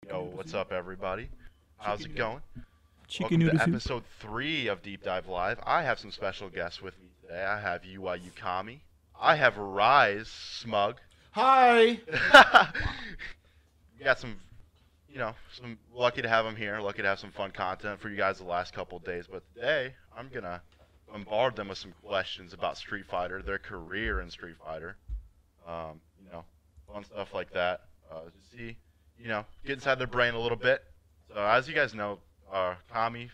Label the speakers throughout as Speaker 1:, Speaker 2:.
Speaker 1: Yo, what's up, everybody? How's it going?
Speaker 2: Chicken
Speaker 1: Welcome
Speaker 2: noodle
Speaker 1: to
Speaker 2: soup.
Speaker 1: episode 3 of Deep Dive Live. I have some special guests with me today. I have UYU Kami. I have Rise Smug.
Speaker 3: Hi.
Speaker 1: We got some, some lucky to have him here. Lucky to have some fun content for you guys the last couple of days. But today, I'm gonna bombard them with some questions about Street Fighter, their career in Street Fighter. Um, you know, fun stuff like that. To see, get inside their brain a little bit. So as you guys know, Kami,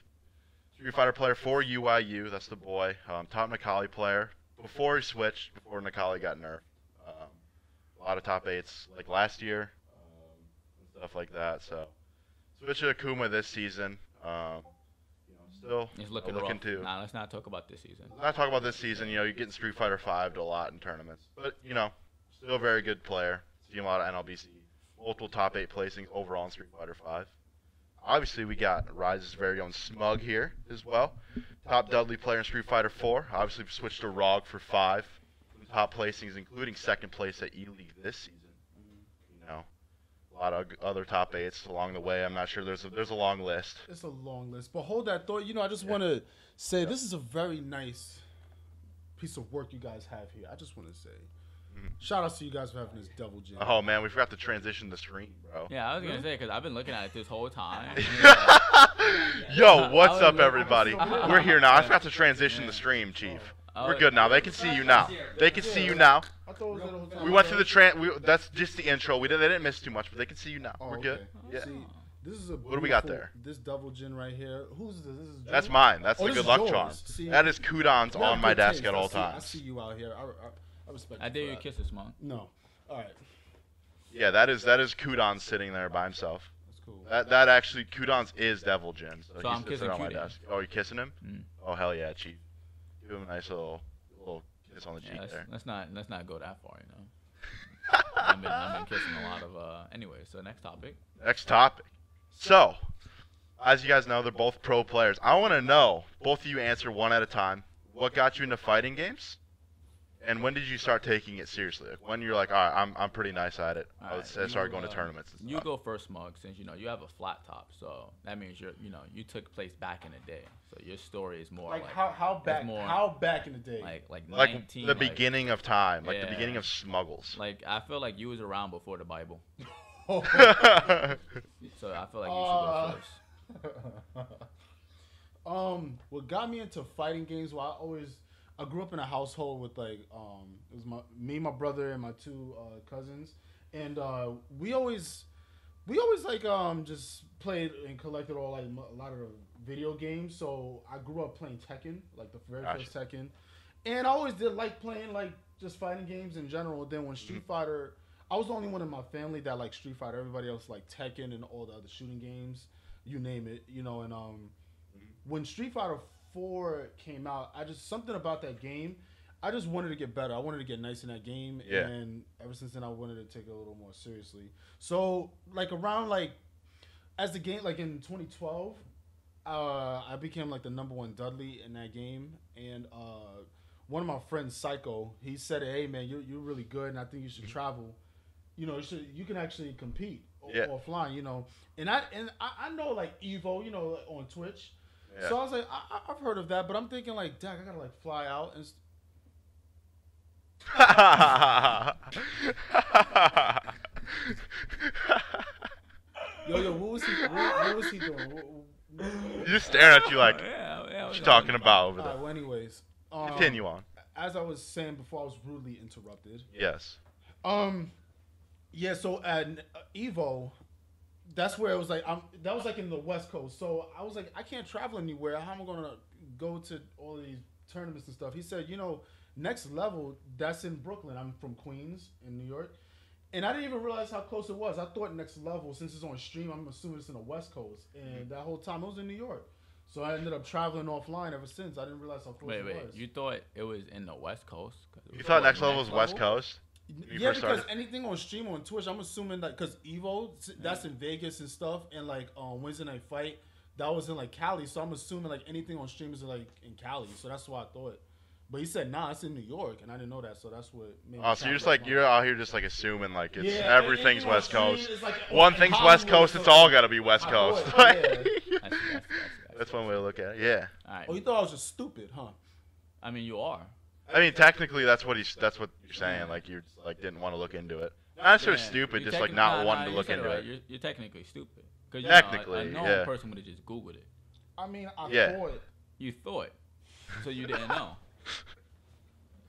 Speaker 1: Street Fighter player for UYU, that's the boy. Top Nakali player before he switched, before Nakali got nerfed. A lot of top 8s like last year, and stuff like that. So switch to Akuma this season. Still
Speaker 2: It's looking
Speaker 1: looking
Speaker 2: rough.
Speaker 1: to.
Speaker 2: Nah, let's not talk about this season.
Speaker 1: Not talk about this season. You're getting Street Fighter 5 a lot in tournaments, but still a very good player. Seen a lot of NLBC, multiple top 8 placings overall in Street Fighter 5. Obviously, we got Rise's very own Smug here as well. Top Dudley player in Street Fighter 4. Obviously, switched to ROG for 5. Top placings, including second place at E-League this season. A lot of other top 8s along the way. I'm not sure. There's a long list.
Speaker 3: It's a long list, but hold that thought. I just want to say this is a very nice piece of work you guys have here. I just want to say, shout out to you guys for having this double gym.
Speaker 1: Oh man, we forgot to transition the stream, bro.
Speaker 2: Yeah, I was gonna say because I've been looking at it this whole time.
Speaker 1: Yo, what's
Speaker 2: I
Speaker 1: up,
Speaker 2: was-
Speaker 1: everybody? We're here now. I forgot to transition the stream, Chief. We're good now. They can see you now. They can see you now.
Speaker 3: I thought it was the whole time.
Speaker 1: We went through the that's just the intro. They didn't miss too much, but they can see you now.
Speaker 3: Oh,
Speaker 1: We're good.
Speaker 3: okay.
Speaker 1: Yeah.
Speaker 3: See, this is a
Speaker 1: What do we got
Speaker 3: beautiful-
Speaker 1: there?
Speaker 3: This double gin right here. Who's this? This is
Speaker 1: That's
Speaker 3: Joe?
Speaker 1: mine. That's
Speaker 3: Oh,
Speaker 1: the
Speaker 3: this
Speaker 1: good luck
Speaker 3: is
Speaker 1: charm.
Speaker 3: yours. See,
Speaker 1: That is Kudon's
Speaker 3: you got
Speaker 1: on my
Speaker 3: good
Speaker 1: desk
Speaker 3: taste.
Speaker 1: at all
Speaker 3: I
Speaker 1: times.
Speaker 3: see you out here. I respect you.
Speaker 2: I dare
Speaker 3: for
Speaker 2: you
Speaker 3: that.
Speaker 2: kiss this month.
Speaker 3: No. All right.
Speaker 1: Yeah, that is Kudon sitting there by himself.
Speaker 3: That's cool.
Speaker 1: That actually Kudon's is Devil Jin. So
Speaker 2: So
Speaker 1: he
Speaker 2: I'm
Speaker 1: sits
Speaker 2: kissing
Speaker 1: there on my
Speaker 2: Kudon.
Speaker 1: desk. Oh, you kissing him?
Speaker 2: Mm.
Speaker 1: Oh hell yeah, Chief. Give him a nice little kiss on the cheek
Speaker 2: Yeah,
Speaker 1: there.
Speaker 2: let's not go that far. I've been kissing a lot of. Anyway, so next topic.
Speaker 1: Next topic. So, as you guys know, they're both pro players. I want to know, both of you answer one at a time, what got you into fighting games? And when did you start taking it seriously? Like when you're like, all right, I'm pretty nice at it.
Speaker 2: All right,
Speaker 1: I started going to tournaments and
Speaker 2: You
Speaker 1: stuff.
Speaker 2: go first, Smug, since you have a flat top, so that means you took place back in the day. So your story is more
Speaker 3: Like
Speaker 2: like
Speaker 3: how
Speaker 2: it's
Speaker 3: back?
Speaker 2: more
Speaker 3: How back in the day?
Speaker 2: like
Speaker 1: Like
Speaker 2: 19,
Speaker 1: the
Speaker 2: like-
Speaker 1: beginning of time, like the
Speaker 2: Yeah.
Speaker 1: beginning of Smuggles.
Speaker 2: Like I feel like you was around before the Bible,
Speaker 3: Oh.
Speaker 2: so I feel like you should go first.
Speaker 3: What got me into fighting games? Well, I grew up in a household with it was me, my brother, and my two cousins, and we always like just played and collected all like a lot of the video games. So I grew up playing Tekken, like the very
Speaker 1: Gotcha.
Speaker 3: first Tekken, and I always did like playing like just fighting games in general. Then when Street Fighter, I was the only one in my family that liked Street Fighter. Everybody else liked Tekken and all the other shooting games, you name it, and when Street Fighter 4 came out, something about that game, I just wanted to get better. I wanted to get nice in that game,
Speaker 1: Yeah.
Speaker 3: and ever since then, I wanted to take it a little more seriously. So, like around as the game, like in 2012, I became like the #1 Dudley in that game, and one of my friends, Psycho, he said, "Hey man, you're really good, and I think you should travel. You can actually compete
Speaker 1: Yeah.
Speaker 3: offline, And I know like Evo, on Twitch."
Speaker 1: Yeah.
Speaker 3: So I was like, I've heard of that, but I'm thinking like, Dak, I gotta like fly out and. Yo, what was he? What was he doing?
Speaker 1: He's just staring at you like,
Speaker 2: Yeah,
Speaker 1: what you talking about over
Speaker 3: All right,
Speaker 1: there?
Speaker 3: well, anyways,
Speaker 1: Continue on.
Speaker 3: As I was saying before, I was rudely interrupted.
Speaker 1: Yes.
Speaker 3: Yeah. So at Evo, that's where it was like that was like in the West Coast. So I was like, I can't travel anywhere. How am I gonna go to all these tournaments and stuff? He said, next level, that's in Brooklyn. I'm from Queens in New York. And I didn't even realize how close it was. I thought next level, since it's on stream, I'm assuming it's in the West Coast. And that whole time, it was in New York. So I ended up traveling offline ever since. I didn't realize how close it
Speaker 2: Wait,
Speaker 3: was.
Speaker 2: you thought it was in the West Coast? 'Cause it
Speaker 1: You
Speaker 2: was
Speaker 1: thought
Speaker 2: like
Speaker 1: next level was West Coast? you
Speaker 3: Yeah,
Speaker 1: first
Speaker 3: because
Speaker 1: started?
Speaker 3: anything on stream on Twitch, I'm assuming that because Evo, that's in Vegas and stuff, and like Wednesday Night Fight, that was in like Cali. So I'm assuming like anything on stream is like in Cali. So that's why I thought. But he said, nah, it's in New York, and I didn't know that, so that's what made me
Speaker 1: Oh, so you're just like you're out here just like assuming like it's everything's West Coast.
Speaker 3: Like,
Speaker 1: One thing's West Coast, it's all gotta be West Coast.
Speaker 2: That's
Speaker 1: That's one way to look at it. Yeah.
Speaker 2: All right.
Speaker 3: Oh, you thought I was just stupid, huh?
Speaker 2: I mean, you are.
Speaker 1: I mean, technically, that's what you're saying. Like you like didn't want to look into it. Not necessarily stupid,
Speaker 2: You're
Speaker 1: just like not wanting to
Speaker 2: you
Speaker 1: look
Speaker 2: said
Speaker 1: into
Speaker 2: right.
Speaker 1: it.
Speaker 2: You're technically stupid. Because
Speaker 1: Technically,
Speaker 2: a normal
Speaker 1: yeah.
Speaker 2: person would have just Googled it.
Speaker 3: I mean, I
Speaker 1: Yeah.
Speaker 3: thought.
Speaker 2: You thought, so you didn't know.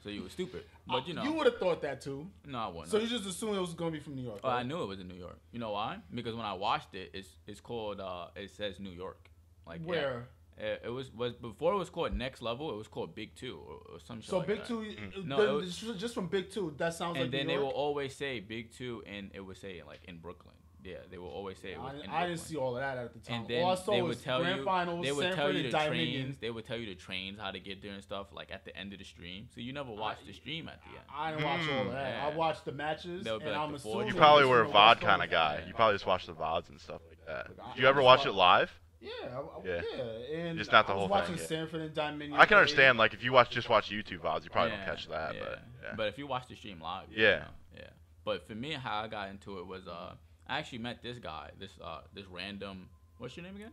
Speaker 2: So you were stupid. But
Speaker 3: You would have thought that too.
Speaker 2: No, I wouldn't.
Speaker 3: So you just assumed it was going to be from New York.
Speaker 2: Oh,
Speaker 3: right?
Speaker 2: I knew it was in New York. You know why? Because when I watched it, it's called it says New York. Like
Speaker 3: Where?
Speaker 2: Yeah, it was before it was called Next Level. It was called Big Two or some shit.
Speaker 3: So
Speaker 2: like
Speaker 3: Big
Speaker 2: that.
Speaker 3: Two,
Speaker 2: No,
Speaker 3: just from Big Two, that sounds like
Speaker 2: And then
Speaker 3: New
Speaker 2: they will
Speaker 3: York.
Speaker 2: always say Big Two, and it would say like in Brooklyn. Yeah, they will always say it was in Brooklyn.
Speaker 3: I didn't see all of that at the time.
Speaker 2: And then
Speaker 3: all I saw
Speaker 2: they
Speaker 3: was
Speaker 2: would tell
Speaker 3: Grand
Speaker 2: you,
Speaker 3: Finals,
Speaker 2: they would
Speaker 3: Sanford,
Speaker 2: tell you
Speaker 3: and
Speaker 2: the
Speaker 3: Dominion.
Speaker 2: trains, they would tell you the trains, how to get there and stuff, like at the end of the stream. So you never watched the stream at the end.
Speaker 3: I didn't watch all of that.
Speaker 2: Yeah.
Speaker 3: I watched the matches,
Speaker 2: That would be
Speaker 3: and
Speaker 2: like
Speaker 3: I'm
Speaker 2: the four-
Speaker 3: assuming
Speaker 1: You
Speaker 2: You
Speaker 1: probably
Speaker 3: it's
Speaker 1: were a
Speaker 3: from the West
Speaker 1: VOD kind of
Speaker 3: Coast.
Speaker 1: guy.
Speaker 2: Yeah.
Speaker 1: You probably just watched the VODs and stuff like that.
Speaker 3: I
Speaker 1: Did you ever
Speaker 3: just
Speaker 1: watch
Speaker 3: watch-
Speaker 1: it live?
Speaker 3: Yeah, and
Speaker 1: Just not the
Speaker 3: I was
Speaker 1: whole
Speaker 3: watching
Speaker 1: thing, yeah.
Speaker 3: Sanford and Dominion.
Speaker 1: I can
Speaker 3: play.
Speaker 1: understand, like, if you just watch YouTube VODs, you probably don't catch that, but yeah.
Speaker 2: But if you watch the stream live,
Speaker 1: Yeah.
Speaker 2: you know, yeah. But for me, how I got into it was I actually met this guy, this random. What's your name again?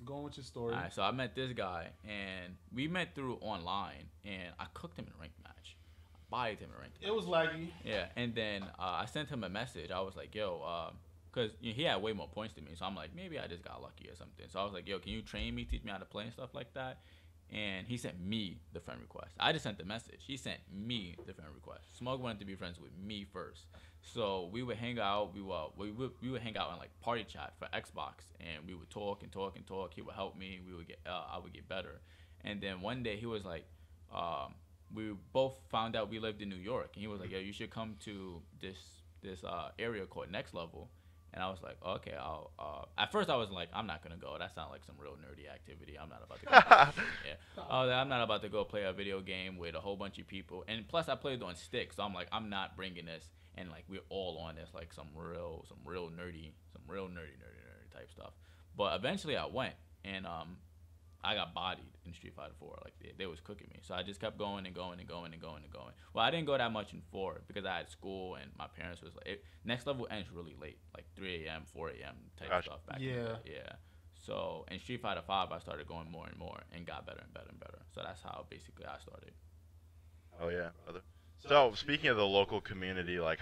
Speaker 3: Going with your story.
Speaker 2: All right, so I met this guy, and we met through online, and I cooked him in a ranked match. I bodied him in a ranked match.
Speaker 3: It was laggy.
Speaker 2: Yeah, and then I sent him a message. I was like, yo, because he had way more points than me. So I'm like, maybe I just got lucky or something. So I was like, yo, can you train me, teach me how to play and stuff like that? And he sent me the friend request. I just sent the message. He sent me the friend request. Smug wanted to be friends with me first. So we would hang out. We would hang out in like party chat for Xbox, and we would talk and talk and talk. He would help me. I would get better. And then one day he was like, we both found out we lived in New York, and he was like, yo, you should come to this area called Next Level. And I was like, okay, I'll. At first, I was like, I'm not gonna go. That sounds like some real nerdy activity. I'm not about to go. I'm not about to go play a video game with a whole bunch of people. And plus, I played on stick, so I'm like, I'm not bringing this. And like, we're all on this, like some real nerdy type stuff. But eventually, I went, and I got bodied in Street Fighter 4. Like they was cooking me, so I just kept going and going and going and going and going. Well, I didn't go that much in 4 because I had school and my parents was like, Next Level ends really late, like 3 a.m., 4 a.m. type stuff back in the day. Yeah. So in Street Fighter 5, I started going more and more and got better and better and better. So that's how basically I started.
Speaker 1: Oh yeah, brother. So speaking of the local community, like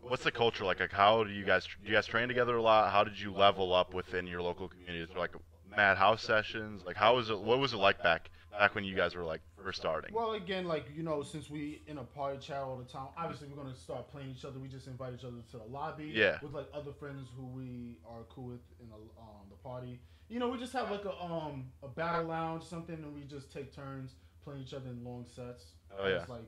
Speaker 1: what's the culture like? Like how do you guys train together a lot? How did you level up within your local community? Is there like mad house sessions? Like what was it like back when you guys were like first starting?
Speaker 3: Well, again, like, since we in a party chat all the time, obviously we're gonna start playing each other. We just invite each other to the lobby.
Speaker 1: Yeah.
Speaker 3: With like other friends who we are cool with in the party. We just have like a battle lounge, something, and we just take turns playing each other in long sets.
Speaker 1: Oh yeah.
Speaker 3: As, like,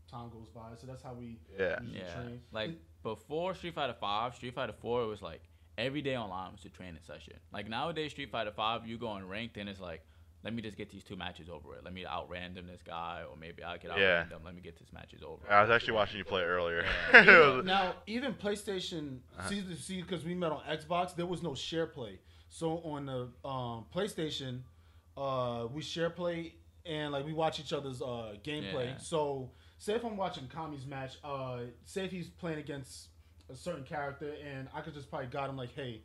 Speaker 3: time goes by, so that's how we usually
Speaker 2: Yeah.
Speaker 3: train.
Speaker 2: Like before Street Fighter 5, Street Fighter 4, it was like every day online was a training session. Like nowadays, Street Fighter 5, you go on ranked and it's like, let me just get these 2 matches over with. Let me out random this guy, or maybe I could out random. Let me get this matches over.
Speaker 1: I was actually watching you play earlier.
Speaker 3: Now, even PlayStation, see, because we met on Xbox, there was no share play. So on the PlayStation, we share play and like we watch each other's gameplay.
Speaker 2: Yeah.
Speaker 3: So say if I'm watching Kami's match, say if he's playing against a certain character, and I could just probably guide him like, hey,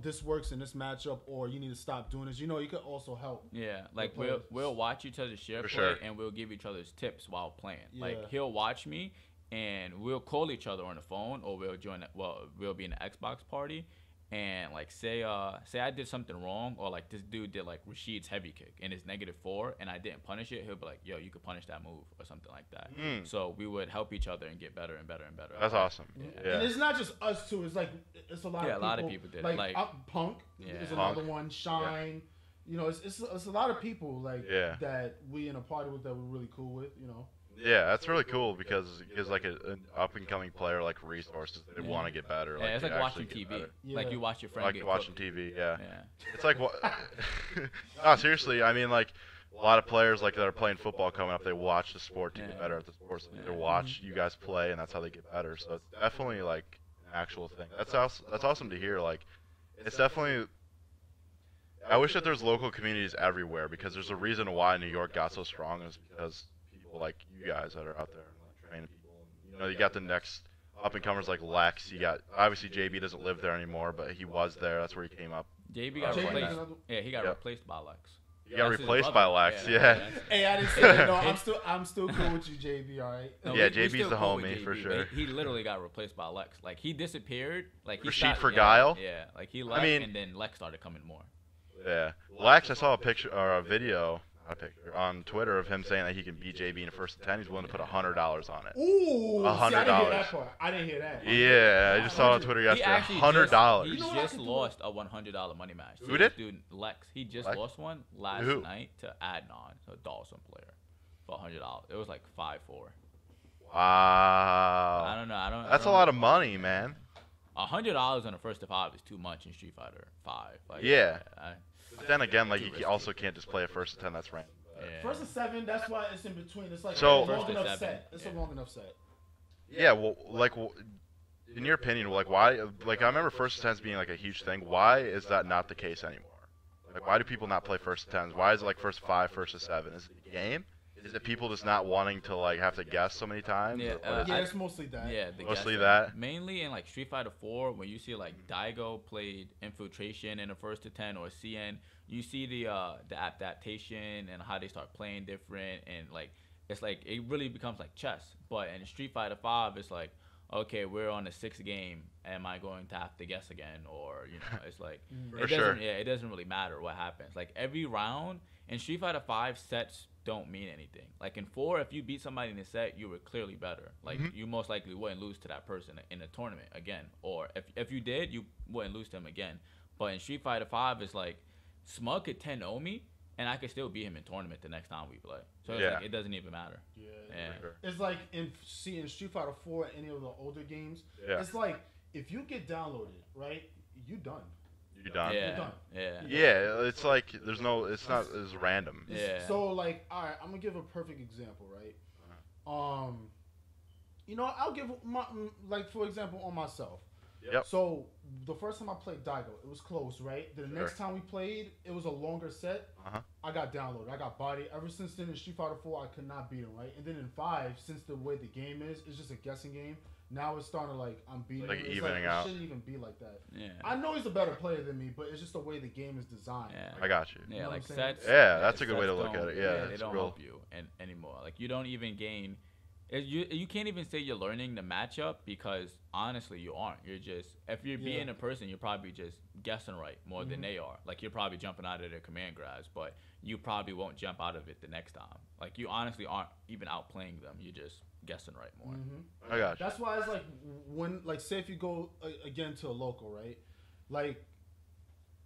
Speaker 3: this works in this matchup, or you need to stop doing this. You could also help.
Speaker 2: Yeah, like
Speaker 3: players.
Speaker 2: we'll watch each other's share play,
Speaker 1: sure.
Speaker 2: and we'll give each other's tips while playing.
Speaker 3: Yeah.
Speaker 2: Like he'll watch me, and we'll call each other on the phone, or we'll be in an Xbox party, and like say I did something wrong, or like this dude did like Rashid's heavy kick and it's -4, and I didn't punish it. He'll be like, yo, you could punish that move or something like that. So we would help each other and get better and better and better.
Speaker 1: That's awesome.
Speaker 3: Yeah. And it's not just us two. It's like it's a lot of people.
Speaker 2: Yeah, a lot of people did it.
Speaker 3: Like Punk is another one. Shine. It's a lot of people that we in a party with that we're really cool with.
Speaker 1: Yeah, that's really cool because like an up and coming player like resources, they want to get better.
Speaker 2: Yeah, it's like watching
Speaker 1: actually
Speaker 2: TV.
Speaker 1: get better.
Speaker 2: Like you watch your friend
Speaker 1: Like
Speaker 2: get
Speaker 1: watching
Speaker 2: cooked.
Speaker 1: TV. Yeah.
Speaker 2: Yeah.
Speaker 1: It's like what? No, seriously. I mean, like a lot of players like that are playing football coming up, they watch the sport to get better at the sport. So they watch you guys play, and that's how they get better. So it's definitely like an actual thing. That's awesome to hear. Like it's definitely I wish that there's local communities everywhere because there's a reason why New York got so strong is because people like you guys that are out there like training people. You know, you got the next up and comers like Lex. You got obviously JB doesn't live there anymore, but he was there. That's where he came up.
Speaker 2: JB got
Speaker 3: JB
Speaker 2: replaced.
Speaker 3: another-
Speaker 2: Yeah, he got
Speaker 1: Yep.
Speaker 2: replaced by Lex.
Speaker 1: He got
Speaker 2: That's his
Speaker 1: replaced
Speaker 2: brother.
Speaker 1: by Lex. Yeah.
Speaker 2: that's-
Speaker 3: Hey, I didn't say that. No, I'm still cool with you, JB. All right.
Speaker 2: No,
Speaker 1: Yeah,
Speaker 2: we
Speaker 1: JB's
Speaker 2: still
Speaker 1: the
Speaker 2: cool with
Speaker 1: homie, for
Speaker 2: JB,
Speaker 1: sure.
Speaker 2: but he literally got replaced by Lex. Like he disappeared. Like he
Speaker 1: Rashid
Speaker 2: stopped-
Speaker 1: for
Speaker 2: yeah,
Speaker 1: Guile?
Speaker 2: Yeah, like he left,
Speaker 1: mean-
Speaker 2: and then Lex started coming more.
Speaker 1: Yeah. Lex, I saw a picture or a video, not a picture, on Twitter of him saying that he can beat JB in a first 10. He's willing to put $100 on it.
Speaker 3: Ooh, see, I didn't hear
Speaker 1: $100.
Speaker 3: that part. I didn't hear that.
Speaker 1: Yeah, I just saw it on Twitter
Speaker 2: He
Speaker 1: yesterday.
Speaker 2: actually
Speaker 1: $100.
Speaker 2: He
Speaker 3: You know what I
Speaker 2: just
Speaker 3: could do?
Speaker 2: lost a $100 money match.
Speaker 1: Who did?
Speaker 2: Dude, Lex. He just
Speaker 1: Lex?
Speaker 2: lost one last
Speaker 1: Who?
Speaker 2: night to Adnan, a Dawson player, for $100. It was like 5-4. I
Speaker 1: Wow.
Speaker 2: don't know. I don't.
Speaker 1: That's a lot of money, man.
Speaker 2: $100 on a first to 5 is too much in Street Fighter 5. Like,
Speaker 1: Yeah.
Speaker 2: I,
Speaker 1: But then again, like
Speaker 2: Too
Speaker 1: you
Speaker 2: risky.
Speaker 1: also can't just play a first to 10. That's random.
Speaker 2: yeah.
Speaker 3: First and 7. That's why it's in between. It's like
Speaker 1: So-
Speaker 3: a long
Speaker 2: First and
Speaker 3: enough
Speaker 2: 7,
Speaker 3: set. It's
Speaker 2: yeah.
Speaker 3: a long enough set.
Speaker 1: Yeah. Well, like, in your opinion, like why? Like I remember first to 10s being like a huge thing. Why is that not the case anymore? Like why do people not play first to 10s? Why is it like first to 5, first to 7? Is it the game? Is it people just not wanting to like have to guess so many times?
Speaker 2: Yeah,
Speaker 1: Or what is
Speaker 3: Yeah,
Speaker 1: it?
Speaker 3: it's mostly that.
Speaker 2: Yeah, the
Speaker 1: Mostly
Speaker 2: guessing.
Speaker 1: that?
Speaker 2: Mainly in like Street Fighter 4, when you see like Daigo played Infiltration in the first to 10 or CN, you see the adaptation and how they start playing different, and like it's like it really becomes like chess. But in Street Fighter 5, it's like, okay, we're on the 6th game. Am I going to have to guess again, or you know, it's like
Speaker 1: For
Speaker 2: it
Speaker 1: sure.
Speaker 2: doesn't. Yeah, it doesn't really matter what happens. Like every round in Street Fighter 5, sets don't mean anything. Like in 4, if you beat somebody in a set, you were clearly better. Like
Speaker 1: Mhm.
Speaker 2: you most likely wouldn't lose to that person in a tournament again. Or if you did, you wouldn't lose to him again. But in Street Fighter 5, it's like Smug could 10-0 me, and I could still beat him in tournament the next time we play. So it's
Speaker 1: Yeah.
Speaker 2: like it doesn't even matter.
Speaker 3: Yeah.
Speaker 2: Yeah.
Speaker 1: For sure.
Speaker 3: It's like in Street Fighter 4, any of the older games.
Speaker 1: Yeah.
Speaker 3: It's like if you get downloaded, right, you done.
Speaker 1: You done?
Speaker 2: Yeah.
Speaker 3: done.
Speaker 2: Yeah.
Speaker 1: Yeah, it's like there's no, it's not as random.
Speaker 2: Yeah.
Speaker 3: So like, all right, I'm gonna give a perfect example, right? You know, I'll give my like for example on myself.
Speaker 1: Yep.
Speaker 3: So the first time I played Daigo, it was close, right? The
Speaker 1: Sure.
Speaker 3: next time we played, it was a longer set.
Speaker 1: Uh-huh.
Speaker 3: I got downloaded. I got bodied. Ever since then in Street Fighter 4, I could not beat him, right? And then in 5, since the way the game is, it's just a guessing game. Now it's starting to like I'm beating
Speaker 1: Like
Speaker 3: him. It's
Speaker 1: evening
Speaker 3: like,
Speaker 1: out.
Speaker 3: It shouldn't even be like that.
Speaker 2: Yeah.
Speaker 3: I know he's a better player than me, but it's just the way the game is designed.
Speaker 2: Yeah.
Speaker 1: I got you.
Speaker 3: You
Speaker 2: Yeah,
Speaker 3: know
Speaker 2: like
Speaker 3: what I'm saying?
Speaker 2: sets.
Speaker 1: Yeah, that's a good way
Speaker 2: sets
Speaker 1: to look at
Speaker 2: don't-
Speaker 1: it. Yeah,
Speaker 2: they
Speaker 1: it's
Speaker 2: don't
Speaker 1: real.
Speaker 2: help you anymore. Like you don't even gain. You can't even say you're learning the matchup because honestly you aren't. You're just if you're beating
Speaker 3: Yeah.
Speaker 2: a person, you're probably just guessing right more than
Speaker 3: Mhm.
Speaker 2: they are. Like you're probably jumping out of their command grabs, but you probably won't jump out of it the next time. Like you honestly aren't even outplaying them. You're just guessing right more.
Speaker 3: Mm-hmm.
Speaker 1: I got you.
Speaker 3: That's why it's like when, like, say if you go again to a local, right? Like,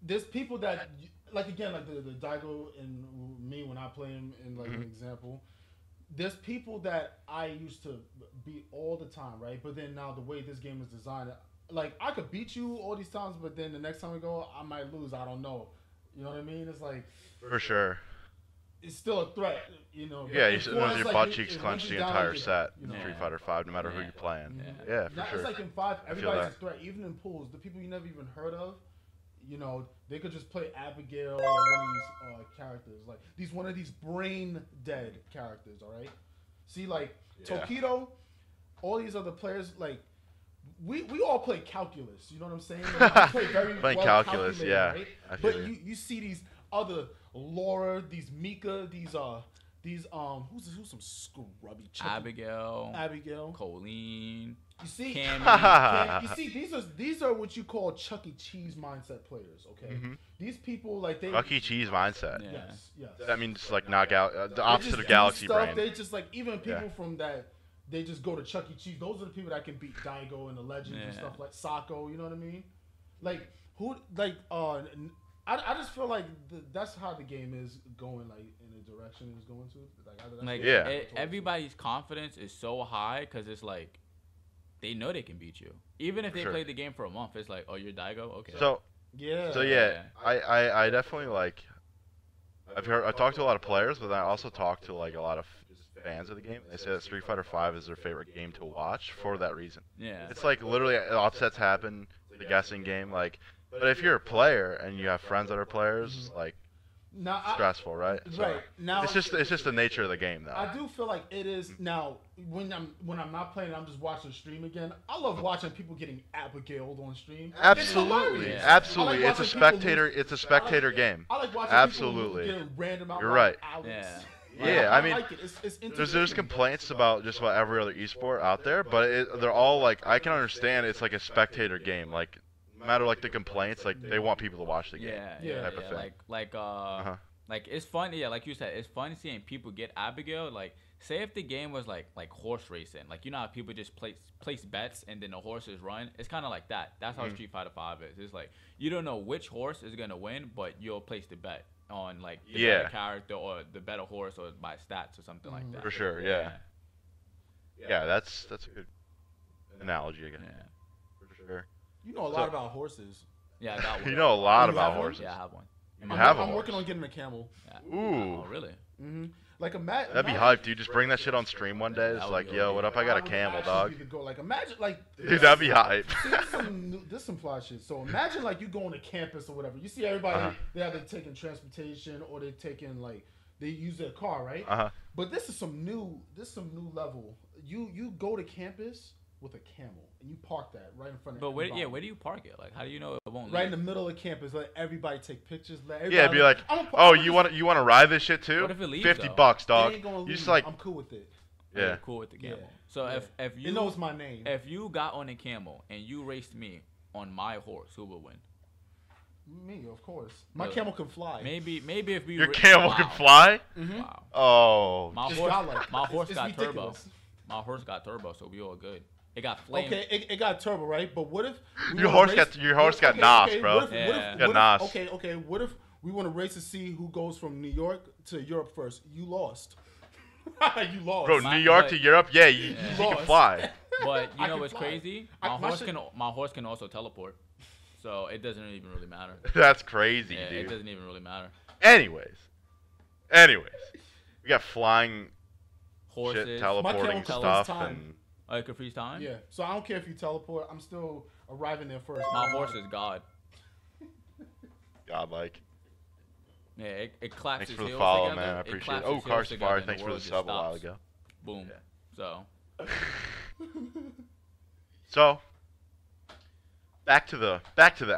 Speaker 3: there's people that, like, again, like the Daigo and me when I play him in like an
Speaker 1: Mhm.
Speaker 3: example. There's people that I used to beat all the time, right? But then now the way this game is designed, like I could beat you all these times, but then the next time we go, I might lose. I don't know. You know what I mean? It's like
Speaker 1: For sure.
Speaker 3: it's still a threat, you know.
Speaker 1: Yeah, you
Speaker 3: But
Speaker 1: should
Speaker 3: before,
Speaker 1: have
Speaker 3: it's
Speaker 1: your
Speaker 3: like
Speaker 1: butt cheeks
Speaker 3: once
Speaker 1: clenched
Speaker 3: you
Speaker 1: the
Speaker 3: down,
Speaker 1: entire
Speaker 3: you-
Speaker 1: set
Speaker 3: you know.
Speaker 1: in Street
Speaker 2: Yeah.
Speaker 1: Fighter 5, no matter who
Speaker 2: Yeah.
Speaker 1: you're playing.
Speaker 3: Mhm.
Speaker 1: Yeah, for
Speaker 3: Now,
Speaker 1: sure.
Speaker 3: It's like in 5,
Speaker 1: feel
Speaker 3: everybody's a
Speaker 1: that.
Speaker 3: threat. Even in pools, the people you never even heard of, you know, they could just play Abigail or one of these characters. Like, one of these brain dead characters, all right? See, like,
Speaker 1: Yeah.
Speaker 3: Tokido, all these other players, like, we all play calculus, you know what I'm saying? Like, we play very
Speaker 1: Playing
Speaker 3: well
Speaker 1: calculus,
Speaker 3: calculated,
Speaker 1: yeah.
Speaker 3: right?
Speaker 1: I feel
Speaker 3: But
Speaker 1: you.
Speaker 3: you see these other Laura, these Mika, these who's some scrubby Chucky
Speaker 2: Abigail,
Speaker 3: Abigail.
Speaker 2: Colleen,
Speaker 3: You see,
Speaker 2: Cammy.
Speaker 3: you see, these are what you call Chuck E. Cheese mindset players. Okay,
Speaker 1: Mhm.
Speaker 3: these people like they.
Speaker 1: Chuck E. Cheese mindset.
Speaker 2: Yeah.
Speaker 3: Yes.
Speaker 1: That means like not the
Speaker 3: They
Speaker 1: opposite
Speaker 3: just
Speaker 1: of
Speaker 3: do
Speaker 1: Galaxy
Speaker 3: stuff,
Speaker 1: Brain.
Speaker 3: They just like even people
Speaker 1: Yeah.
Speaker 3: from that. They just go to Chuck E. Cheese. Those are the people that can beat Daigo and the Legends and
Speaker 2: Yeah.
Speaker 3: stuff like Sako. You know what I mean? Like who? Like I just feel like that's how the game is going. Like in the direction it's going to. That's
Speaker 2: Like
Speaker 3: what
Speaker 1: Yeah.
Speaker 3: I'm told.
Speaker 2: everybody's confidence is so high because it's like they know they can beat you. Even if
Speaker 1: For
Speaker 2: they
Speaker 1: sure.
Speaker 2: played the game for a month, it's like, oh, you're Daigo, okay.
Speaker 1: So
Speaker 3: Yeah.
Speaker 1: yeah, I definitely like. I talked to a lot of players, but I also talked to like a lot of just fans of the game. They say that Street Fighter 5 is their favorite game to watch for that reason.
Speaker 2: yeah,
Speaker 1: It's like literally upsets happen. The guessing game, like But if you're a player and you have friends that are players, like
Speaker 3: Now,
Speaker 1: stressful, right? So
Speaker 3: right now,
Speaker 1: it's just the nature of the game, though.
Speaker 3: I do feel like it is now. When I'm not playing, I'm just watching the stream again. I love watching people getting Abigailed on stream.
Speaker 1: Absolutely,
Speaker 2: Yeah.
Speaker 1: absolutely.
Speaker 3: I like
Speaker 1: It's a
Speaker 3: watching people
Speaker 1: spectator.
Speaker 3: lose.
Speaker 1: It's a spectator game.
Speaker 3: I like watching
Speaker 1: Absolutely.
Speaker 3: people get random out.
Speaker 1: You're right.
Speaker 3: Yeah.
Speaker 1: Yeah, I mean,
Speaker 3: like it. It's
Speaker 1: There's complaints about just about every other esport out there, but they're all like I can understand it's like a spectator game. Like no matter like the complaints, like they want people to watch the game.
Speaker 3: Yeah.
Speaker 1: Type of thing.
Speaker 2: Like it's fun. Yeah, like you said, it's fun seeing people get Abigail. Like, say if the game was like horse racing, like you know how people just place bets and then the horses run. It's kind of like that. That's how Street Fighter 5 is. It's like you don't know which horse is gonna win, but you'll place the bet on like the better character or the better horse or by stats or something like that.
Speaker 1: For sure, yeah. Yeah, that's a good analogy again.
Speaker 2: Yeah.
Speaker 1: For sure.
Speaker 3: You know a lot about horses.
Speaker 2: Yeah, I got one.
Speaker 1: You know a lot
Speaker 3: You
Speaker 1: about
Speaker 3: have one?
Speaker 1: horses.
Speaker 2: Yeah, I have one.
Speaker 3: I'm working on getting a camel.
Speaker 2: Yeah.
Speaker 1: Ooh.
Speaker 2: Oh, really?
Speaker 3: Like
Speaker 1: That'd be hype, dude. Just bring that shit on stream one day. It's like, yo, what up? I got a camel, dog.
Speaker 3: Like imagine like.
Speaker 1: Dude, that'd be hype.
Speaker 3: This some fly shit. So imagine like you going to campus or whatever. You see everybody they either taking transportation or they taking like they use their car, right? But this is some new level. You go to campus with a camel and you park that right in front of.
Speaker 2: But where do you park it? Like, how do you know it won't?
Speaker 3: Right
Speaker 2: leave?
Speaker 3: in the middle of campus, let everybody take pictures.
Speaker 1: Yeah, be like, oh, you want to ride this shit too?
Speaker 2: What if it leaves,
Speaker 1: $50,
Speaker 3: They
Speaker 1: dog.
Speaker 3: ain't gonna
Speaker 1: You
Speaker 3: leave.
Speaker 1: just like,
Speaker 3: I'm cool with it.
Speaker 1: yeah.
Speaker 2: You're cool with the camel.
Speaker 3: Yeah.
Speaker 2: So
Speaker 3: Yeah.
Speaker 2: if you
Speaker 3: It knows my name.
Speaker 2: if you got on a camel and you raced me on my horse, who would win?
Speaker 3: Me, of course. My
Speaker 2: Really?
Speaker 3: camel can fly.
Speaker 2: Maybe if we
Speaker 1: Your camel can fly?
Speaker 2: Wow.
Speaker 1: Oh.
Speaker 2: My
Speaker 3: Just
Speaker 2: horse,
Speaker 3: godlike.
Speaker 2: my horse
Speaker 3: It's
Speaker 2: got
Speaker 3: ridiculous.
Speaker 2: turbo. My horse got turbo, so we all good. It got flame.
Speaker 3: Okay, it got turbo, right? But what if
Speaker 1: Your horse got NOS, bro.
Speaker 3: What if,
Speaker 2: Yeah.
Speaker 1: Got NOS.
Speaker 3: Okay. What if we want to race to see who goes from New York to Europe first? You lost. You lost.
Speaker 1: Bro, New York to Europe? Yeah, you can
Speaker 3: lost.
Speaker 1: fly.
Speaker 2: But you
Speaker 3: I
Speaker 2: know
Speaker 3: can
Speaker 2: what's
Speaker 3: fly.
Speaker 2: crazy? My horse can also teleport, so it doesn't even really matter.
Speaker 1: That's crazy,
Speaker 2: Yeah, it
Speaker 1: dude.
Speaker 2: doesn't even really matter.
Speaker 1: Anyways. We got flying
Speaker 2: Horses,
Speaker 1: shit,
Speaker 3: My
Speaker 1: teleporting
Speaker 3: camel can
Speaker 1: stuff,
Speaker 3: freeze time.
Speaker 1: and
Speaker 2: oh, it can freeze time.
Speaker 3: Yeah. So I don't care if you teleport. I'm still arriving there first.
Speaker 2: My horse is God.
Speaker 1: godlike.
Speaker 2: Yeah, it claps
Speaker 1: Thanks
Speaker 2: his
Speaker 1: for the
Speaker 2: heels
Speaker 1: follow,
Speaker 2: together.
Speaker 1: man. I
Speaker 2: It
Speaker 1: appreciate
Speaker 2: claps
Speaker 1: it. Oh,
Speaker 2: his heels
Speaker 1: Car
Speaker 2: together
Speaker 1: Safari,
Speaker 2: and
Speaker 1: thanks for
Speaker 2: world
Speaker 1: the
Speaker 2: just
Speaker 1: sub a while
Speaker 2: stops.
Speaker 1: ago.
Speaker 2: Boom. So
Speaker 1: So, back to the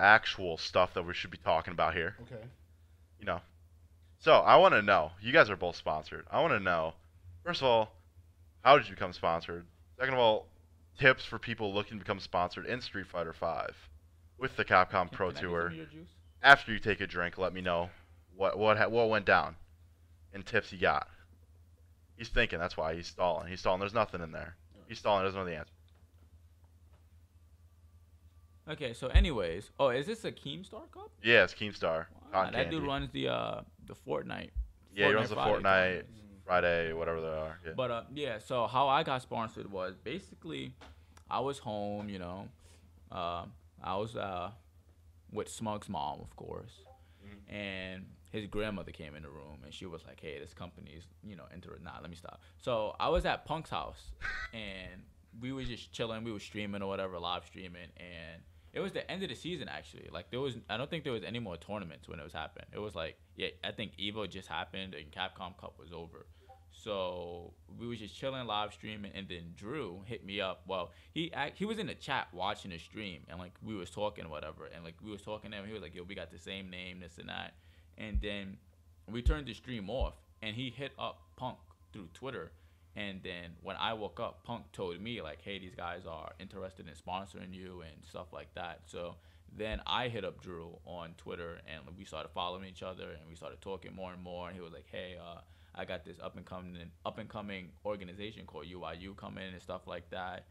Speaker 1: actual stuff that we should be talking about here.
Speaker 3: Okay.
Speaker 1: You know. So, I want to know. You guys are both sponsored. I want to know, first of all, how did you become sponsored? Second of all, tips for people looking to become sponsored in Street Fighter 5 with the Capcom Pro
Speaker 2: Can I get
Speaker 1: Tour.
Speaker 2: some of your juice?
Speaker 1: After you take a drink, let me know what went down and tips he got. He's thinking. That's why he's stalling. He's stalling. There's nothing in there. He's stalling. Doesn't know the answer.
Speaker 2: Okay, so anyways, is this a Keemstar Cup?
Speaker 1: Yeah, it's Keemstar.
Speaker 2: Wow,
Speaker 1: Cotton
Speaker 2: that
Speaker 1: Candy.
Speaker 2: dude runs the Fortnite.
Speaker 1: Yeah, he runs the
Speaker 2: Friday
Speaker 1: Fortnite,
Speaker 2: tournaments.
Speaker 1: Friday, whatever they are. Yeah.
Speaker 2: But yeah, so how I got sponsored was basically, I was home, you know, I was with Smug's mom, of course, and his grandmother came in the room and she was like, "Hey, this company's, you know, let me stop." So I was at Punk's house and we were just chilling, we were streaming or whatever, live streaming, and it was the end of the season actually. Like I don't think there was any more tournaments when it was happening. It was like, yeah, I think Evo just happened and Capcom Cup was over. So we was just chilling, live streaming, and then Drew hit me up. Well, he was in the chat watching the stream, and like we was talking or whatever, and like we was talking to him. He was like, "Yo, we got the same name, this and that." And then we turned the stream off, and he hit up Punk through Twitter. And then when I woke up, Punk told me like, "Hey, these guys are interested in sponsoring you and stuff like that." So then I hit up Drew on Twitter, and we started following each other, and we started talking more and more. And he was like, "Hey, I got this up and coming organization called UYU coming and stuff like that."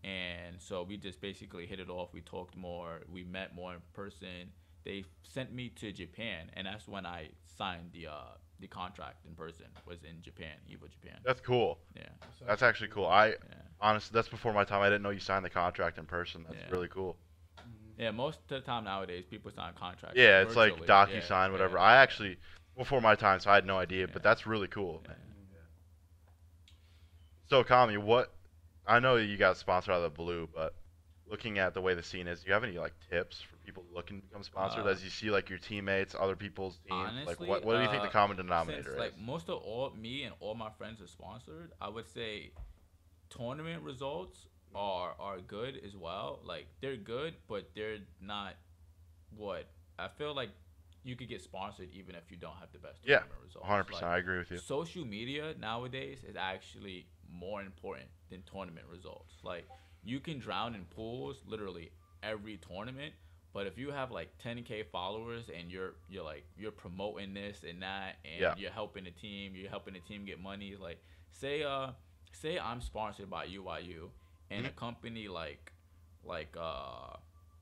Speaker 2: And so we just basically hit it off. We talked more. We met more in person. They sent me to Japan, and that's when I signed the contract in person. Was in Japan, Evo Japan.
Speaker 1: That's cool.
Speaker 2: Yeah.
Speaker 1: That's actually cool. Honestly, that's before my time. I didn't know you signed the contract in person. That's really cool.
Speaker 2: Yeah, most of the time nowadays, people sign contracts.
Speaker 1: Yeah, it's like
Speaker 2: virtually.
Speaker 1: DocuSign, whatever.
Speaker 2: Yeah.
Speaker 1: I actually, before my time, so I had no idea, but that's really cool.
Speaker 2: Yeah.
Speaker 1: So, Kami, I know you got sponsored out of the blue, but looking at the way the scene is, do you have any like tips for people looking to become sponsored
Speaker 2: Uh,
Speaker 1: as you see like your teammates, other people's teams? Like
Speaker 2: Honestly,
Speaker 1: what do you think the common
Speaker 2: since
Speaker 1: denominator is?
Speaker 2: like most of all me and all my friends are sponsored, I would say tournament results are good as well. Like they're good, but they're not what I feel like you could get sponsored even if you don't have the best
Speaker 1: Yeah,
Speaker 2: tournament results.
Speaker 1: 100%.
Speaker 2: Like
Speaker 1: I agree with you.
Speaker 2: social media nowadays is actually more important than tournament results. Like you can drown in pools literally every tournament, but if you have like 10K followers and you're promoting this and that and
Speaker 1: Yeah.
Speaker 2: you're helping the team get money. Like say I'm sponsored by UYU and a
Speaker 1: Mhm.
Speaker 2: company like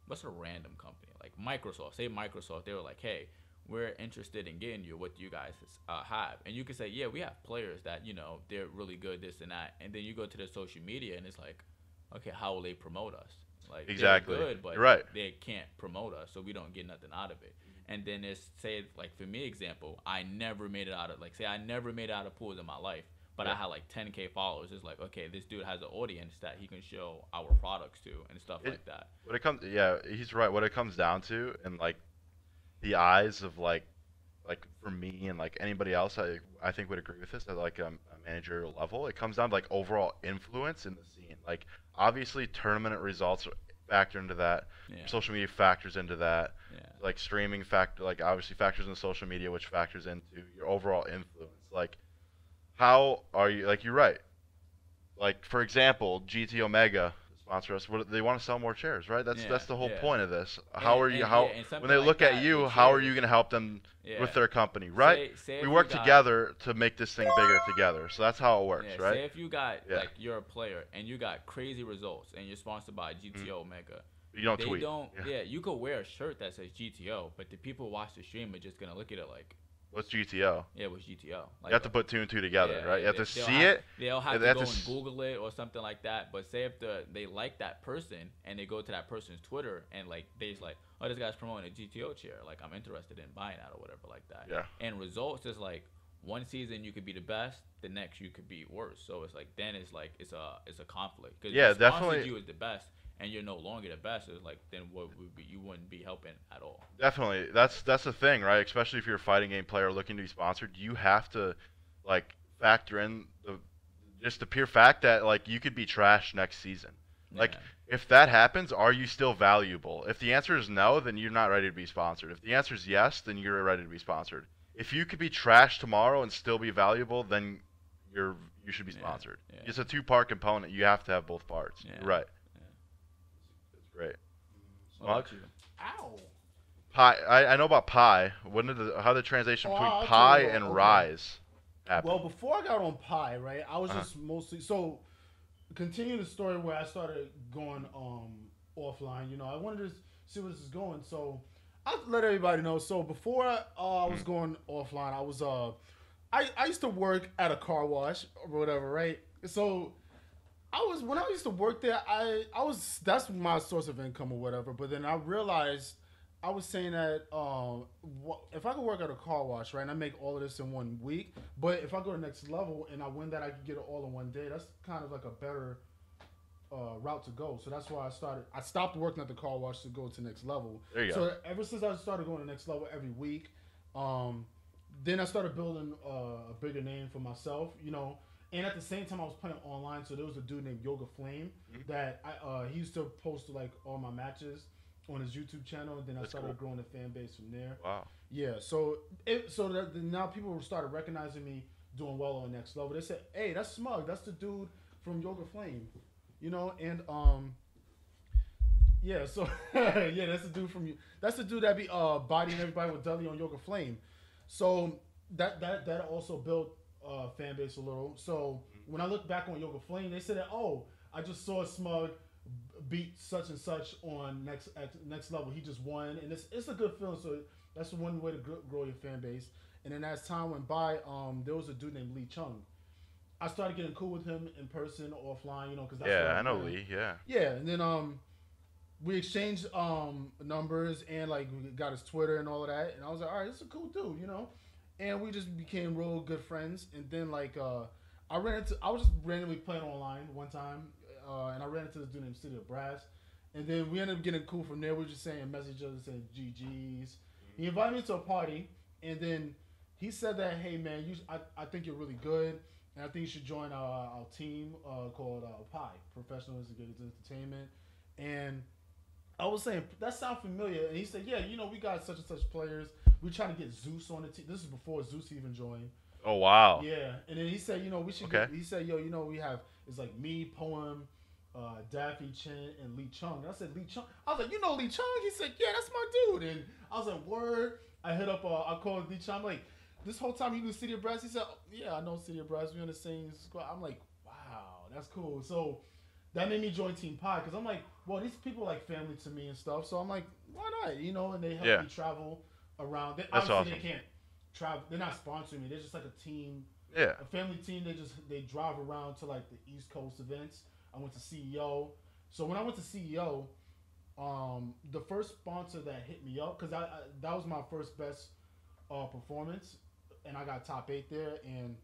Speaker 2: what's a random company like Microsoft. Say Microsoft, they were like, hey, we're interested in getting you. What do you guys have? And you can say, yeah, we have players that they're really good, this and that. And then you go to their social media, and it's like, okay, how will they promote us? Like
Speaker 1: Exactly.
Speaker 2: they're good, but
Speaker 1: You're right.
Speaker 2: they can't promote us, so we don't get nothing out of it. And then it's say like for me example, I never made it out of like say I never made it out of pools in my life, but I
Speaker 1: Yeah.
Speaker 2: had like 10K followers. It's like okay, this dude has an audience that he can show our products to and stuff
Speaker 1: It,
Speaker 2: like that.
Speaker 1: what it comes, yeah, he's right. What it comes down to, and like the eyes of like for me and like anybody else, I think would agree with this at like a managerial level. It comes down to like overall influence in the scene. Like obviously tournament results factor into that.
Speaker 2: Yeah,
Speaker 1: Social media factors into that.
Speaker 2: yeah,
Speaker 1: Like streaming factor, like obviously factors in social media, which factors into your overall influence. Like how are you? Like you're right. Like for example, GT Omega sponsor us. What, they want to sell more chairs, right? That's
Speaker 2: yeah,
Speaker 1: the whole
Speaker 2: yeah.
Speaker 1: point of this. How are you? How
Speaker 2: And
Speaker 1: when
Speaker 2: something
Speaker 1: they
Speaker 2: like
Speaker 1: look at
Speaker 2: that,
Speaker 1: you,
Speaker 2: the
Speaker 1: how are you
Speaker 2: chairs.
Speaker 1: going to help them
Speaker 2: Yeah.
Speaker 1: with their company, right?
Speaker 2: Say
Speaker 1: We
Speaker 2: if
Speaker 1: work
Speaker 2: you got
Speaker 1: together to make this thing bigger together. So that's how it works,
Speaker 2: yeah,
Speaker 1: right?
Speaker 2: say if you got
Speaker 1: Yeah.
Speaker 2: like you're a player and you got crazy results and you're sponsored by GTO Omega.
Speaker 1: You don't
Speaker 2: They
Speaker 1: tweet.
Speaker 2: don't.
Speaker 1: Yeah.
Speaker 2: Yeah, you could wear a shirt that says GTO, but the people who watch the stream are just gonna look at it like,
Speaker 1: What's GTO?
Speaker 2: yeah, it was GTO. Like,
Speaker 1: You have to put two and two together,
Speaker 2: yeah,
Speaker 1: right? You have to
Speaker 2: they'll
Speaker 1: see
Speaker 2: have,
Speaker 1: it.
Speaker 2: They'll have
Speaker 1: They
Speaker 2: to
Speaker 1: have
Speaker 2: go
Speaker 1: to
Speaker 2: and
Speaker 1: s-
Speaker 2: Google it or something like that. But say if they like that person and they go to that person's Twitter and like they's like, oh, this guy's promoting a GTO chair, like I'm interested in buying that or whatever like that.
Speaker 1: Yeah.
Speaker 2: And results is like one season you could be the best, the next you could be worse. So it's like then it's like it's a conflict because
Speaker 1: Yeah,
Speaker 2: if they sponsored
Speaker 1: definitely.
Speaker 2: you as the best and you're no longer the best, it's like then what would be you wouldn't be helping at all.
Speaker 1: Definitely. That's the thing, right? Especially if you're a fighting game player looking to be sponsored, you have to like factor in the just the pure fact that like you could be trash next season. Like
Speaker 2: Yeah.
Speaker 1: if that happens, are you still valuable? If the answer is no, then you're not ready to be sponsored. If the answer is yes, then you're ready to be sponsored. If you could be trash tomorrow and still be valuable, then you should be
Speaker 2: Yeah,
Speaker 1: sponsored.
Speaker 2: yeah.
Speaker 1: It's a two-part component. You have to have both parts.
Speaker 2: Yeah.
Speaker 1: You're right.
Speaker 2: Yeah.
Speaker 1: That's great.
Speaker 2: What about you?
Speaker 3: Ow.
Speaker 1: Pi. I know about Pi. When did how the transition
Speaker 3: Oh,
Speaker 1: between
Speaker 3: I'll
Speaker 1: Pi
Speaker 3: tell you
Speaker 1: and
Speaker 3: what, okay.
Speaker 1: Rise happen?
Speaker 3: Well, before I got on Pi, right, I was
Speaker 1: Uh-huh.
Speaker 3: just mostly so continue the story where I started going offline. You know, I wanted to see where this is going, so I'll let everybody know. So before I was going offline, I was I used to work at a car wash or whatever, right? So when I used to work there, I was that's my source of income or whatever. But then I realized I was saying that if I could work at a car wash, right, and I make all of this in 1 week, but if I go to the next level and I win that, I could get it all in one day. That's kind of like a better route to go. So that's why I stopped working at the car wash to go to the next level.
Speaker 1: There you
Speaker 3: so
Speaker 1: go.
Speaker 3: ever since I started going to the next level every week, then I started building a bigger name for myself, you know. And at the same time, I was playing online. So there was a dude named Yoga Flame that he used to post like all my matches on his YouTube channel, and then I
Speaker 1: That's
Speaker 3: started
Speaker 1: cool.
Speaker 3: growing the fan base from there.
Speaker 1: Wow.
Speaker 3: Yeah, now people started recognizing me doing well on next level. They said, "Hey, that's Smug. That's the dude from Yoga Flame," you know. And yeah, so yeah, that's the dude that be bodying everybody with Dudley on Yoga Flame. So that also built fan base a little. So when I look back on Yoga Flame, they said that I just saw Smug beat such and such on next level. He just won, and it's a good feeling. So that's one way to grow your fan base. And then as time went by, there was a dude named Lee Chung. I started getting cool with him in person, offline, you know, because that's
Speaker 1: Yeah,
Speaker 3: where
Speaker 1: I know
Speaker 3: learned.
Speaker 1: Lee. Yeah.
Speaker 3: Yeah, and then we exchanged numbers and like we got his Twitter and all of that. And I was like, all right, this is a cool dude, you know. And we just became real good friends. And then like I was just randomly playing online one time, and I ran into this dude named City of Brass. And then we ended up getting cool from there. We were just saying message each other, saying GGs. He invited me to a party, and then he said that, hey man, I think you're really good, and I think you should join our team called PI, Professional Investigative Entertainment. And I was saying that sounds familiar, and he said, yeah, we got such and such players. We're trying to get Zeus on the team. This is before Zeus even joined.
Speaker 1: Oh wow.
Speaker 3: Yeah, and then he said, we should.
Speaker 1: Okay.
Speaker 3: He said, we have it's like me, Poem, Daffy Chen, and Lee Chung. And I said, Lee Chung. I was like, Lee Chung? He said, yeah, that's my dude. And I was like, word. I hit up. I called Lee Chung. I'm like, this whole time you knew City of Brass? He said, oh, yeah, I know City of Brass. We're on the same squad. I'm like, wow, that's cool. So that made me join Team Pi because I'm like, well, these people are like family to me and stuff. So I'm like, why not? And they help me travel around.
Speaker 1: That's awesome.
Speaker 3: They can't travel. They're not sponsoring me. They're just like a team.
Speaker 1: Yeah.
Speaker 3: A family team. They drive around to like the East Coast events. I went to CEO. So when I went to CEO, the first sponsor that hit me up, because that was my first best performance, and I got top 8 there. And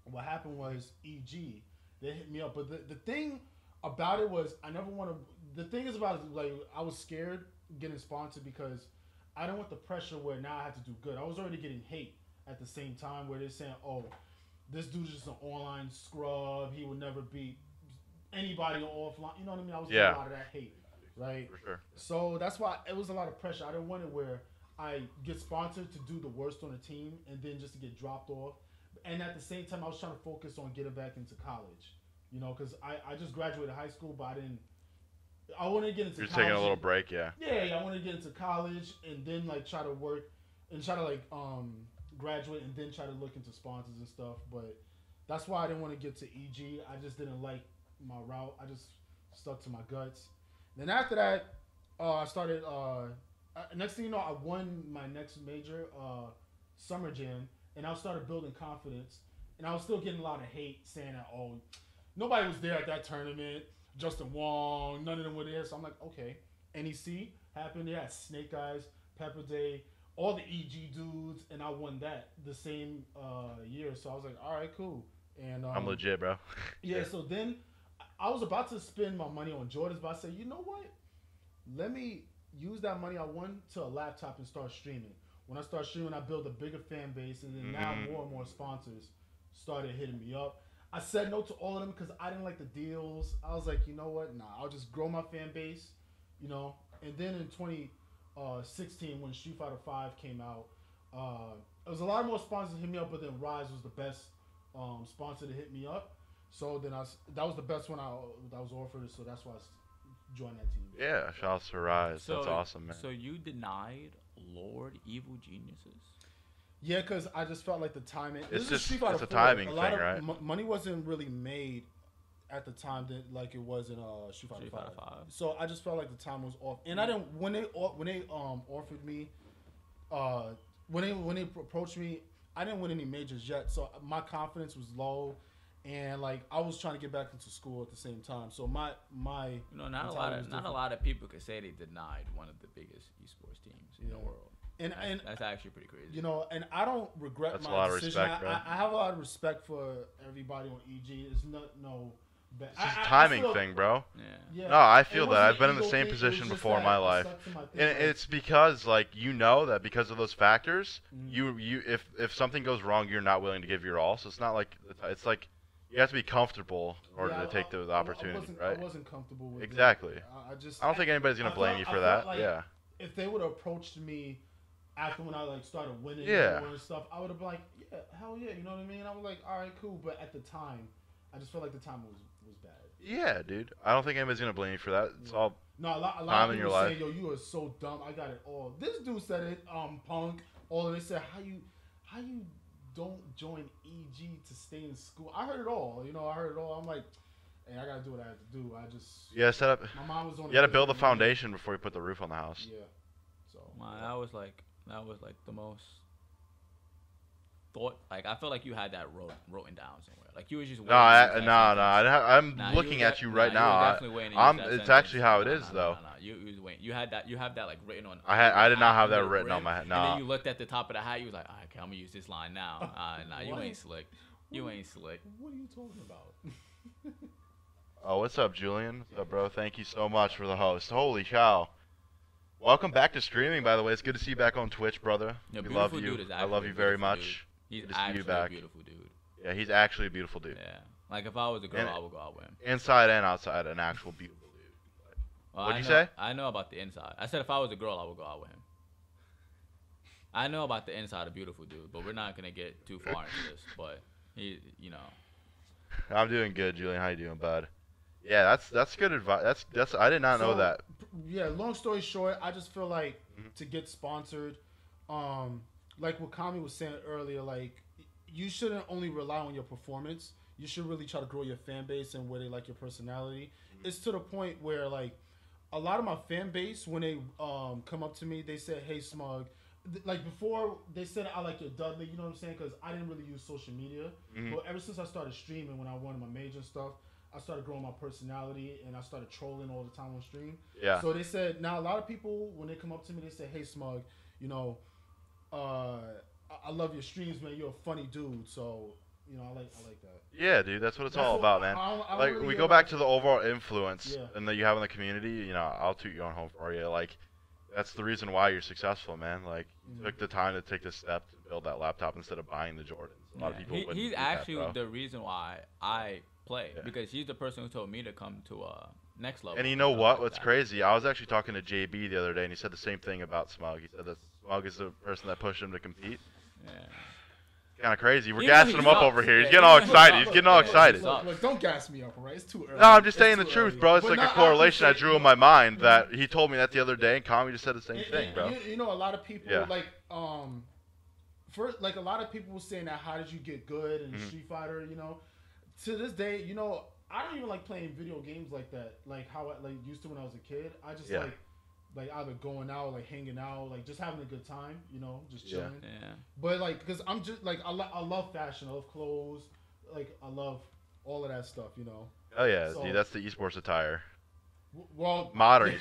Speaker 3: what happened was EG, they hit me up. But the thing about it was I never want to. The thing is about it, like I was scared getting sponsored because I didn't want the pressure where now I had to do good. I was already getting hate at the same time where they're saying, oh, this dude's just an online scrub. He would never beat anybody offline. You know what I mean? I was getting a lot of that hate, right?
Speaker 1: For sure.
Speaker 3: So that's why it was a lot of pressure. I didn't want it where I get sponsored to do the worst on the team and then just to get dropped off. And at the same time, I was trying to focus on getting back into college. Because I just graduated high school, but I wanted to get into college.
Speaker 1: You're taking a little break, yeah.
Speaker 3: Yeah, I wanted to get into college and then like try to work and try to like graduate and then try to look into sponsors and stuff. But that's why I didn't want to get to EG. I just didn't like my route. I just stuck to my guts. Then after that, I started. Next thing you know, I won my next major summer jam, and I started building confidence. And I was still getting a lot of hate saying that nobody was there at that tournament. Justin Wong, none of them were there. So I'm like, okay. NEC happened. They had Snake Eyes, Pepper Day, all the EG dudes, and I won that the same year. So I was like, all right, cool. And
Speaker 1: I'm legit, bro.
Speaker 3: Yeah. So then I was about to spend my money on Jordans, but I said, you know what? Let me use that money I won to a laptop and start streaming. When I start streaming, I build a bigger fan base, and then now more and more sponsors started hitting me up. I said no to all of them because I didn't like the deals. I was like, you know what? Nah, I'll just grow my fan base, And then in 2016, when Street Fighter V came out, there was a lot more sponsors that hit me up, but then Rise was the best sponsor to hit me up. So then that was the best one I was offered, so that's why I joined that team.
Speaker 1: Yeah, shout out to Rise. That's awesome, man.
Speaker 2: So you denied Lord Evil Geniuses?
Speaker 3: Yeah, because I just felt like the timing.
Speaker 1: It's a timing thing, right?
Speaker 3: Money wasn't really made at the time that like it was in Street Fighter 5. So I just felt like the time was off, and I didn't when they offered me, when they approached me, I didn't win any majors yet, so my confidence was low, and like I was trying to get back into school at the same time. So my
Speaker 2: not a lot of people could say they denied one of the biggest esports teams in the world. And that's actually pretty crazy.
Speaker 3: And I don't regret
Speaker 1: that's
Speaker 3: my
Speaker 1: a lot
Speaker 3: decision.
Speaker 1: Of respect, bro.
Speaker 3: I have a lot of respect for everybody on EG. It's no bad.
Speaker 1: It's just a timing thing, bro.
Speaker 2: Yeah.
Speaker 1: No, I feel that. I've been in the same position before in my life. And it's because like that because of those factors, you if something goes wrong, you're not willing to give your all. So it's not like it's like you have to be comfortable in order to take the opportunity, right?
Speaker 3: I wasn't comfortable with
Speaker 1: exactly.
Speaker 3: It.
Speaker 1: I don't think anybody's gonna blame you for that.
Speaker 3: Like
Speaker 1: yeah.
Speaker 3: If they would have approached me after when I like started winning and stuff, I would have been like, yeah, hell yeah, you know what I mean? I was like, all right, cool. But at the time, I just felt like the time was bad.
Speaker 1: Yeah, dude. I don't think anybody's gonna blame you for that. It's all
Speaker 3: a lot
Speaker 1: time
Speaker 3: of
Speaker 1: in your
Speaker 3: people
Speaker 1: life.
Speaker 3: say, yo, you are so dumb. I got it all. This dude said it. Punk. All of they said, how you don't join EG to stay in school? I heard it all. I heard it all. I'm like, hey, I gotta do what I have to do. I just
Speaker 1: set up.
Speaker 3: My mom was on.
Speaker 1: You gotta build the foundation before you put the roof on the house.
Speaker 3: Yeah. So
Speaker 2: that was like the most thought. Like I felt like you had that written down somewhere. Like you was just.
Speaker 1: I'm looking at you right now. It's actually how it is though.
Speaker 2: You was waiting. You had that like written on.
Speaker 1: I did not have that written on my head. No.
Speaker 2: And then you looked at the top of the hat. You was like, all right, okay, I'm gonna use this line now. You ain't slick. You ain't slick.
Speaker 3: What are you talking about?
Speaker 1: Oh, what's up, Julian? What's up, bro? Thank you so much for the host. Holy cow. Welcome back to streaming, by the way. It's good to see you back on Twitch, brother.
Speaker 2: Yeah,
Speaker 1: We love
Speaker 2: beautiful
Speaker 1: you.
Speaker 2: dude is
Speaker 1: I love
Speaker 2: actually
Speaker 1: you
Speaker 2: a
Speaker 1: very
Speaker 2: beautiful
Speaker 1: much.
Speaker 2: dude. He's
Speaker 1: Good to see you
Speaker 2: actually a
Speaker 1: back.
Speaker 2: beautiful dude.
Speaker 1: Yeah, he's actually a beautiful dude.
Speaker 2: Yeah. Like if I was a girl,
Speaker 1: And-
Speaker 2: I would go out with him.
Speaker 1: Inside and outside, an actual beautiful dude.
Speaker 2: Well,
Speaker 1: What'd you
Speaker 2: know,
Speaker 1: say?
Speaker 2: I know about the inside. I said if I was a girl, I would go out with him. I know about the inside, a beautiful dude, but we're not gonna get too far into this. But he, you know.
Speaker 1: I'm doing good, Julian. How you doing, bud? Yeah, that's good advice. That's I did not know that.
Speaker 3: Yeah, long story short, I just feel like
Speaker 1: Mm-hmm.
Speaker 3: to get sponsored, like what Kami was saying earlier, like you shouldn't only rely on your performance. You should really try to grow your fan base and where they like your personality.
Speaker 1: Mm-hmm.
Speaker 3: It's to the point where like a lot of my fan base, when they come up to me, they say, "Hey, Smug." Like before, they said I like your Dudley. You know what I'm saying? Because I didn't really use social media.
Speaker 1: Mhm.
Speaker 3: But ever since I started streaming, when I won my major and stuff, I started growing my personality and I started trolling all the time on stream.
Speaker 1: Yeah.
Speaker 3: So they said, now a lot of people, when they come up to me, they say, "Hey, Smug, you know, I love your streams, man. You're a funny dude." So, you know, I like that.
Speaker 1: Yeah, dude, that's what it's
Speaker 3: That's
Speaker 1: all
Speaker 3: what-
Speaker 1: about, man.
Speaker 3: I don't
Speaker 1: Like
Speaker 3: really
Speaker 1: we
Speaker 3: get
Speaker 1: go back
Speaker 3: like-
Speaker 1: to the overall influence
Speaker 3: Yeah.
Speaker 1: and that you have in the community. You know, I'll toot your own home for you. Like that's the reason why you're successful, man. Like you took the time to take the step to build that laptop instead of buying the Jordans. A lot of people wouldn't
Speaker 2: He's
Speaker 1: do
Speaker 2: actually
Speaker 1: that, bro.
Speaker 2: the reason why I play
Speaker 1: Yeah.
Speaker 2: because he's the person who told me to come to next level.
Speaker 1: And you know
Speaker 2: stuff
Speaker 1: what?
Speaker 2: like
Speaker 1: What's
Speaker 2: that.
Speaker 1: crazy? I was actually talking to JB the other day, and he said the same thing about Smug. He said that Smug is the person that pushed him to compete.
Speaker 2: Yeah.
Speaker 1: Kind of crazy. We're
Speaker 2: Even though
Speaker 1: gassing
Speaker 2: he
Speaker 1: him up
Speaker 2: sucks.
Speaker 1: over here. He's
Speaker 2: Yeah,
Speaker 1: getting all
Speaker 2: even though he
Speaker 1: excited.
Speaker 2: sucks.
Speaker 1: He's getting all
Speaker 2: Yeah,
Speaker 1: excited.
Speaker 2: sucks.
Speaker 3: Look, don't gas me up, all right? It's too early.
Speaker 1: No, I'm just
Speaker 3: It's
Speaker 1: saying the
Speaker 3: too
Speaker 1: truth,
Speaker 3: early.
Speaker 1: bro. It's
Speaker 3: But
Speaker 1: like
Speaker 3: no,
Speaker 1: a correlation I
Speaker 3: appreciate-
Speaker 1: drew in my mind that he told me that the other day, and Kami just said the same thing, bro.
Speaker 3: You know, a lot of people
Speaker 1: Yeah.
Speaker 3: like first, like a lot of people were saying that how did you get good in Street Fighter? You know, to this day, you know, I don't even like playing video games like that, like how I used to when I was a kid. I just
Speaker 1: Yeah.
Speaker 3: like either going out, like hanging out, like just having a good time, you know, just
Speaker 1: Yeah.
Speaker 3: chilling.
Speaker 2: Yeah.
Speaker 3: But like, cause I'm just like I love fashion, I love clothes, like I love all of that stuff, you know.
Speaker 1: Oh yeah,
Speaker 3: So-
Speaker 1: dude, that's the esports attire.
Speaker 3: Well,
Speaker 1: Modern.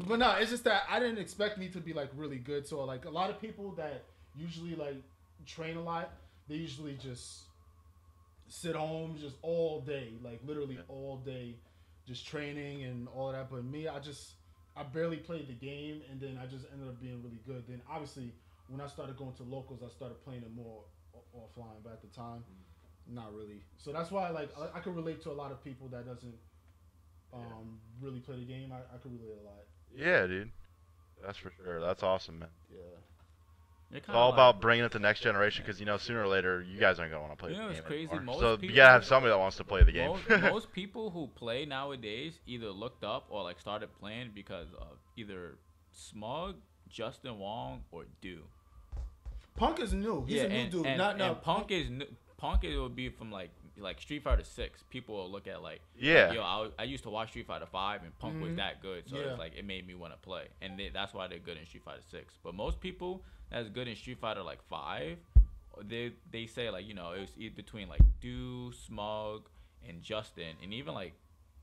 Speaker 3: but no, it's just that I didn't expect me to be like really good. So like a lot of people that usually like train a lot, they usually just sit home just all day, like literally all day, just training and all of that. But me, I barely played the game, and then I just ended up being really good. Then obviously when I started going to locals, I started playing it more offline. But at the time, not really. So that's why like I could relate to a lot of people that doesn't really play the game. I could relate a lot.
Speaker 1: Yeah, dude. That's for sure. That's awesome, man.
Speaker 3: Yeah.
Speaker 1: It's all about bringing it to the next generation because, you know, sooner or later, you guys aren't going to want to play
Speaker 2: You know
Speaker 1: the
Speaker 2: what's
Speaker 1: game
Speaker 2: crazy?
Speaker 1: anymore.
Speaker 2: Most
Speaker 1: So you
Speaker 2: people-
Speaker 1: got to have somebody that wants to play the game.
Speaker 2: Most people who play nowadays either looked up or like started playing because of either Smug, Justin Wong, or Do.
Speaker 3: Punk is new. He's a new dude.
Speaker 2: And Punk is new. Punk it would be from like Street Fighter 6. People will look at like
Speaker 1: Yeah.
Speaker 2: like, yo, I used to watch Street Fighter 5 and Punk was that good, so
Speaker 3: Yeah.
Speaker 2: it's like it made me want to play, and that's why they're good in Street Fighter 6. But most people that's good in Street Fighter like 5, they say like, you know, it was between like Do, Smug, and Justin, and even like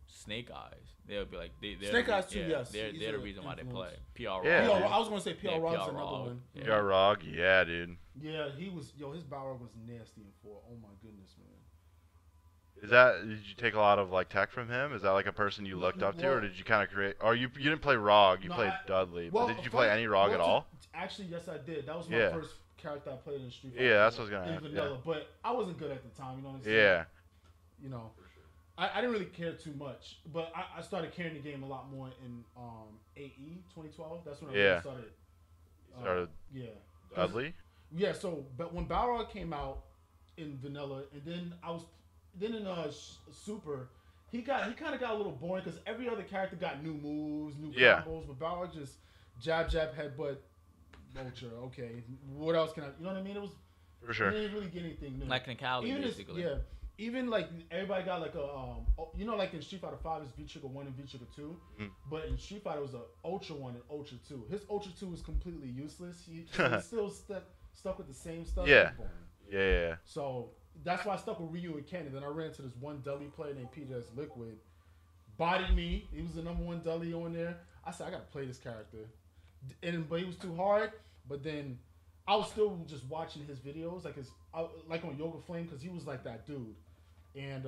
Speaker 2: Snake Eyes. They'll be like they're
Speaker 3: Snake
Speaker 2: the,
Speaker 3: Eyes too, yes.
Speaker 2: They're
Speaker 3: He's
Speaker 2: the
Speaker 3: a
Speaker 2: reason why they play.
Speaker 3: influence.
Speaker 2: PR
Speaker 1: Yeah,
Speaker 2: Raw.
Speaker 1: dude.
Speaker 3: I was gonna say PL
Speaker 2: Yeah,
Speaker 3: Rod's
Speaker 2: PR
Speaker 3: another
Speaker 2: Raw.
Speaker 3: one.
Speaker 2: Yeah.
Speaker 1: Got Rog, yeah, dude.
Speaker 3: Yeah, he was. Yo, his power was nasty in 4. Oh my goodness, man.
Speaker 1: Did you take a lot of like tech from him? Is that like a person you looked up to, or did you kind of create? Or you didn't play Rog, you
Speaker 3: No,
Speaker 1: played
Speaker 3: I-
Speaker 1: Dudley.
Speaker 3: Well,
Speaker 1: But did you play any Rog at all?
Speaker 3: Actually, yes, I did. That was my
Speaker 1: Yeah.
Speaker 3: first character I played in Street Fighter.
Speaker 1: Yeah, that's
Speaker 3: 4
Speaker 1: what I was gonna
Speaker 3: in
Speaker 1: ask,
Speaker 3: vanilla, but I wasn't good at the time. You know what I'm saying?
Speaker 1: Yeah.
Speaker 3: You know, I didn't really care too much, but I started carrying the game a lot more in AE 2012. That's when I
Speaker 1: Yeah.
Speaker 3: really started.
Speaker 1: Started
Speaker 3: Yeah.
Speaker 1: Dudley?
Speaker 3: Yeah, so but when Balrog came out in vanilla, and then in Super, he kind of got a little boring because every other character got new moves, new
Speaker 1: Yeah.
Speaker 3: combos, but Balrog just jab, headbutt, vulture. Okay, what else can I? You know what I mean? It was
Speaker 1: For sure.
Speaker 3: He didn't really get anything new.
Speaker 2: Like Nikali,
Speaker 3: even
Speaker 2: basically.
Speaker 3: even like everybody got like a you know, like in Street Fighter 5 is V Trigger 1 and V Trigger 2, but in Street Fighter it was a Ultra 1 and Ultra 2. His Ultra 2 was completely useless. He still stuck with the same stuff.
Speaker 1: Yeah.
Speaker 3: It was boring.
Speaker 1: Yeah.
Speaker 3: So that's why I stuck with Ryu and Ken. And then I ran into this one Dudley player named PJS Liquid. Bodied me. He was the number 1 Dudley on there. I said, I gotta play this character. But he was too hard. But then I was still just watching his videos, like on Yoga Flame, because he was like that dude. And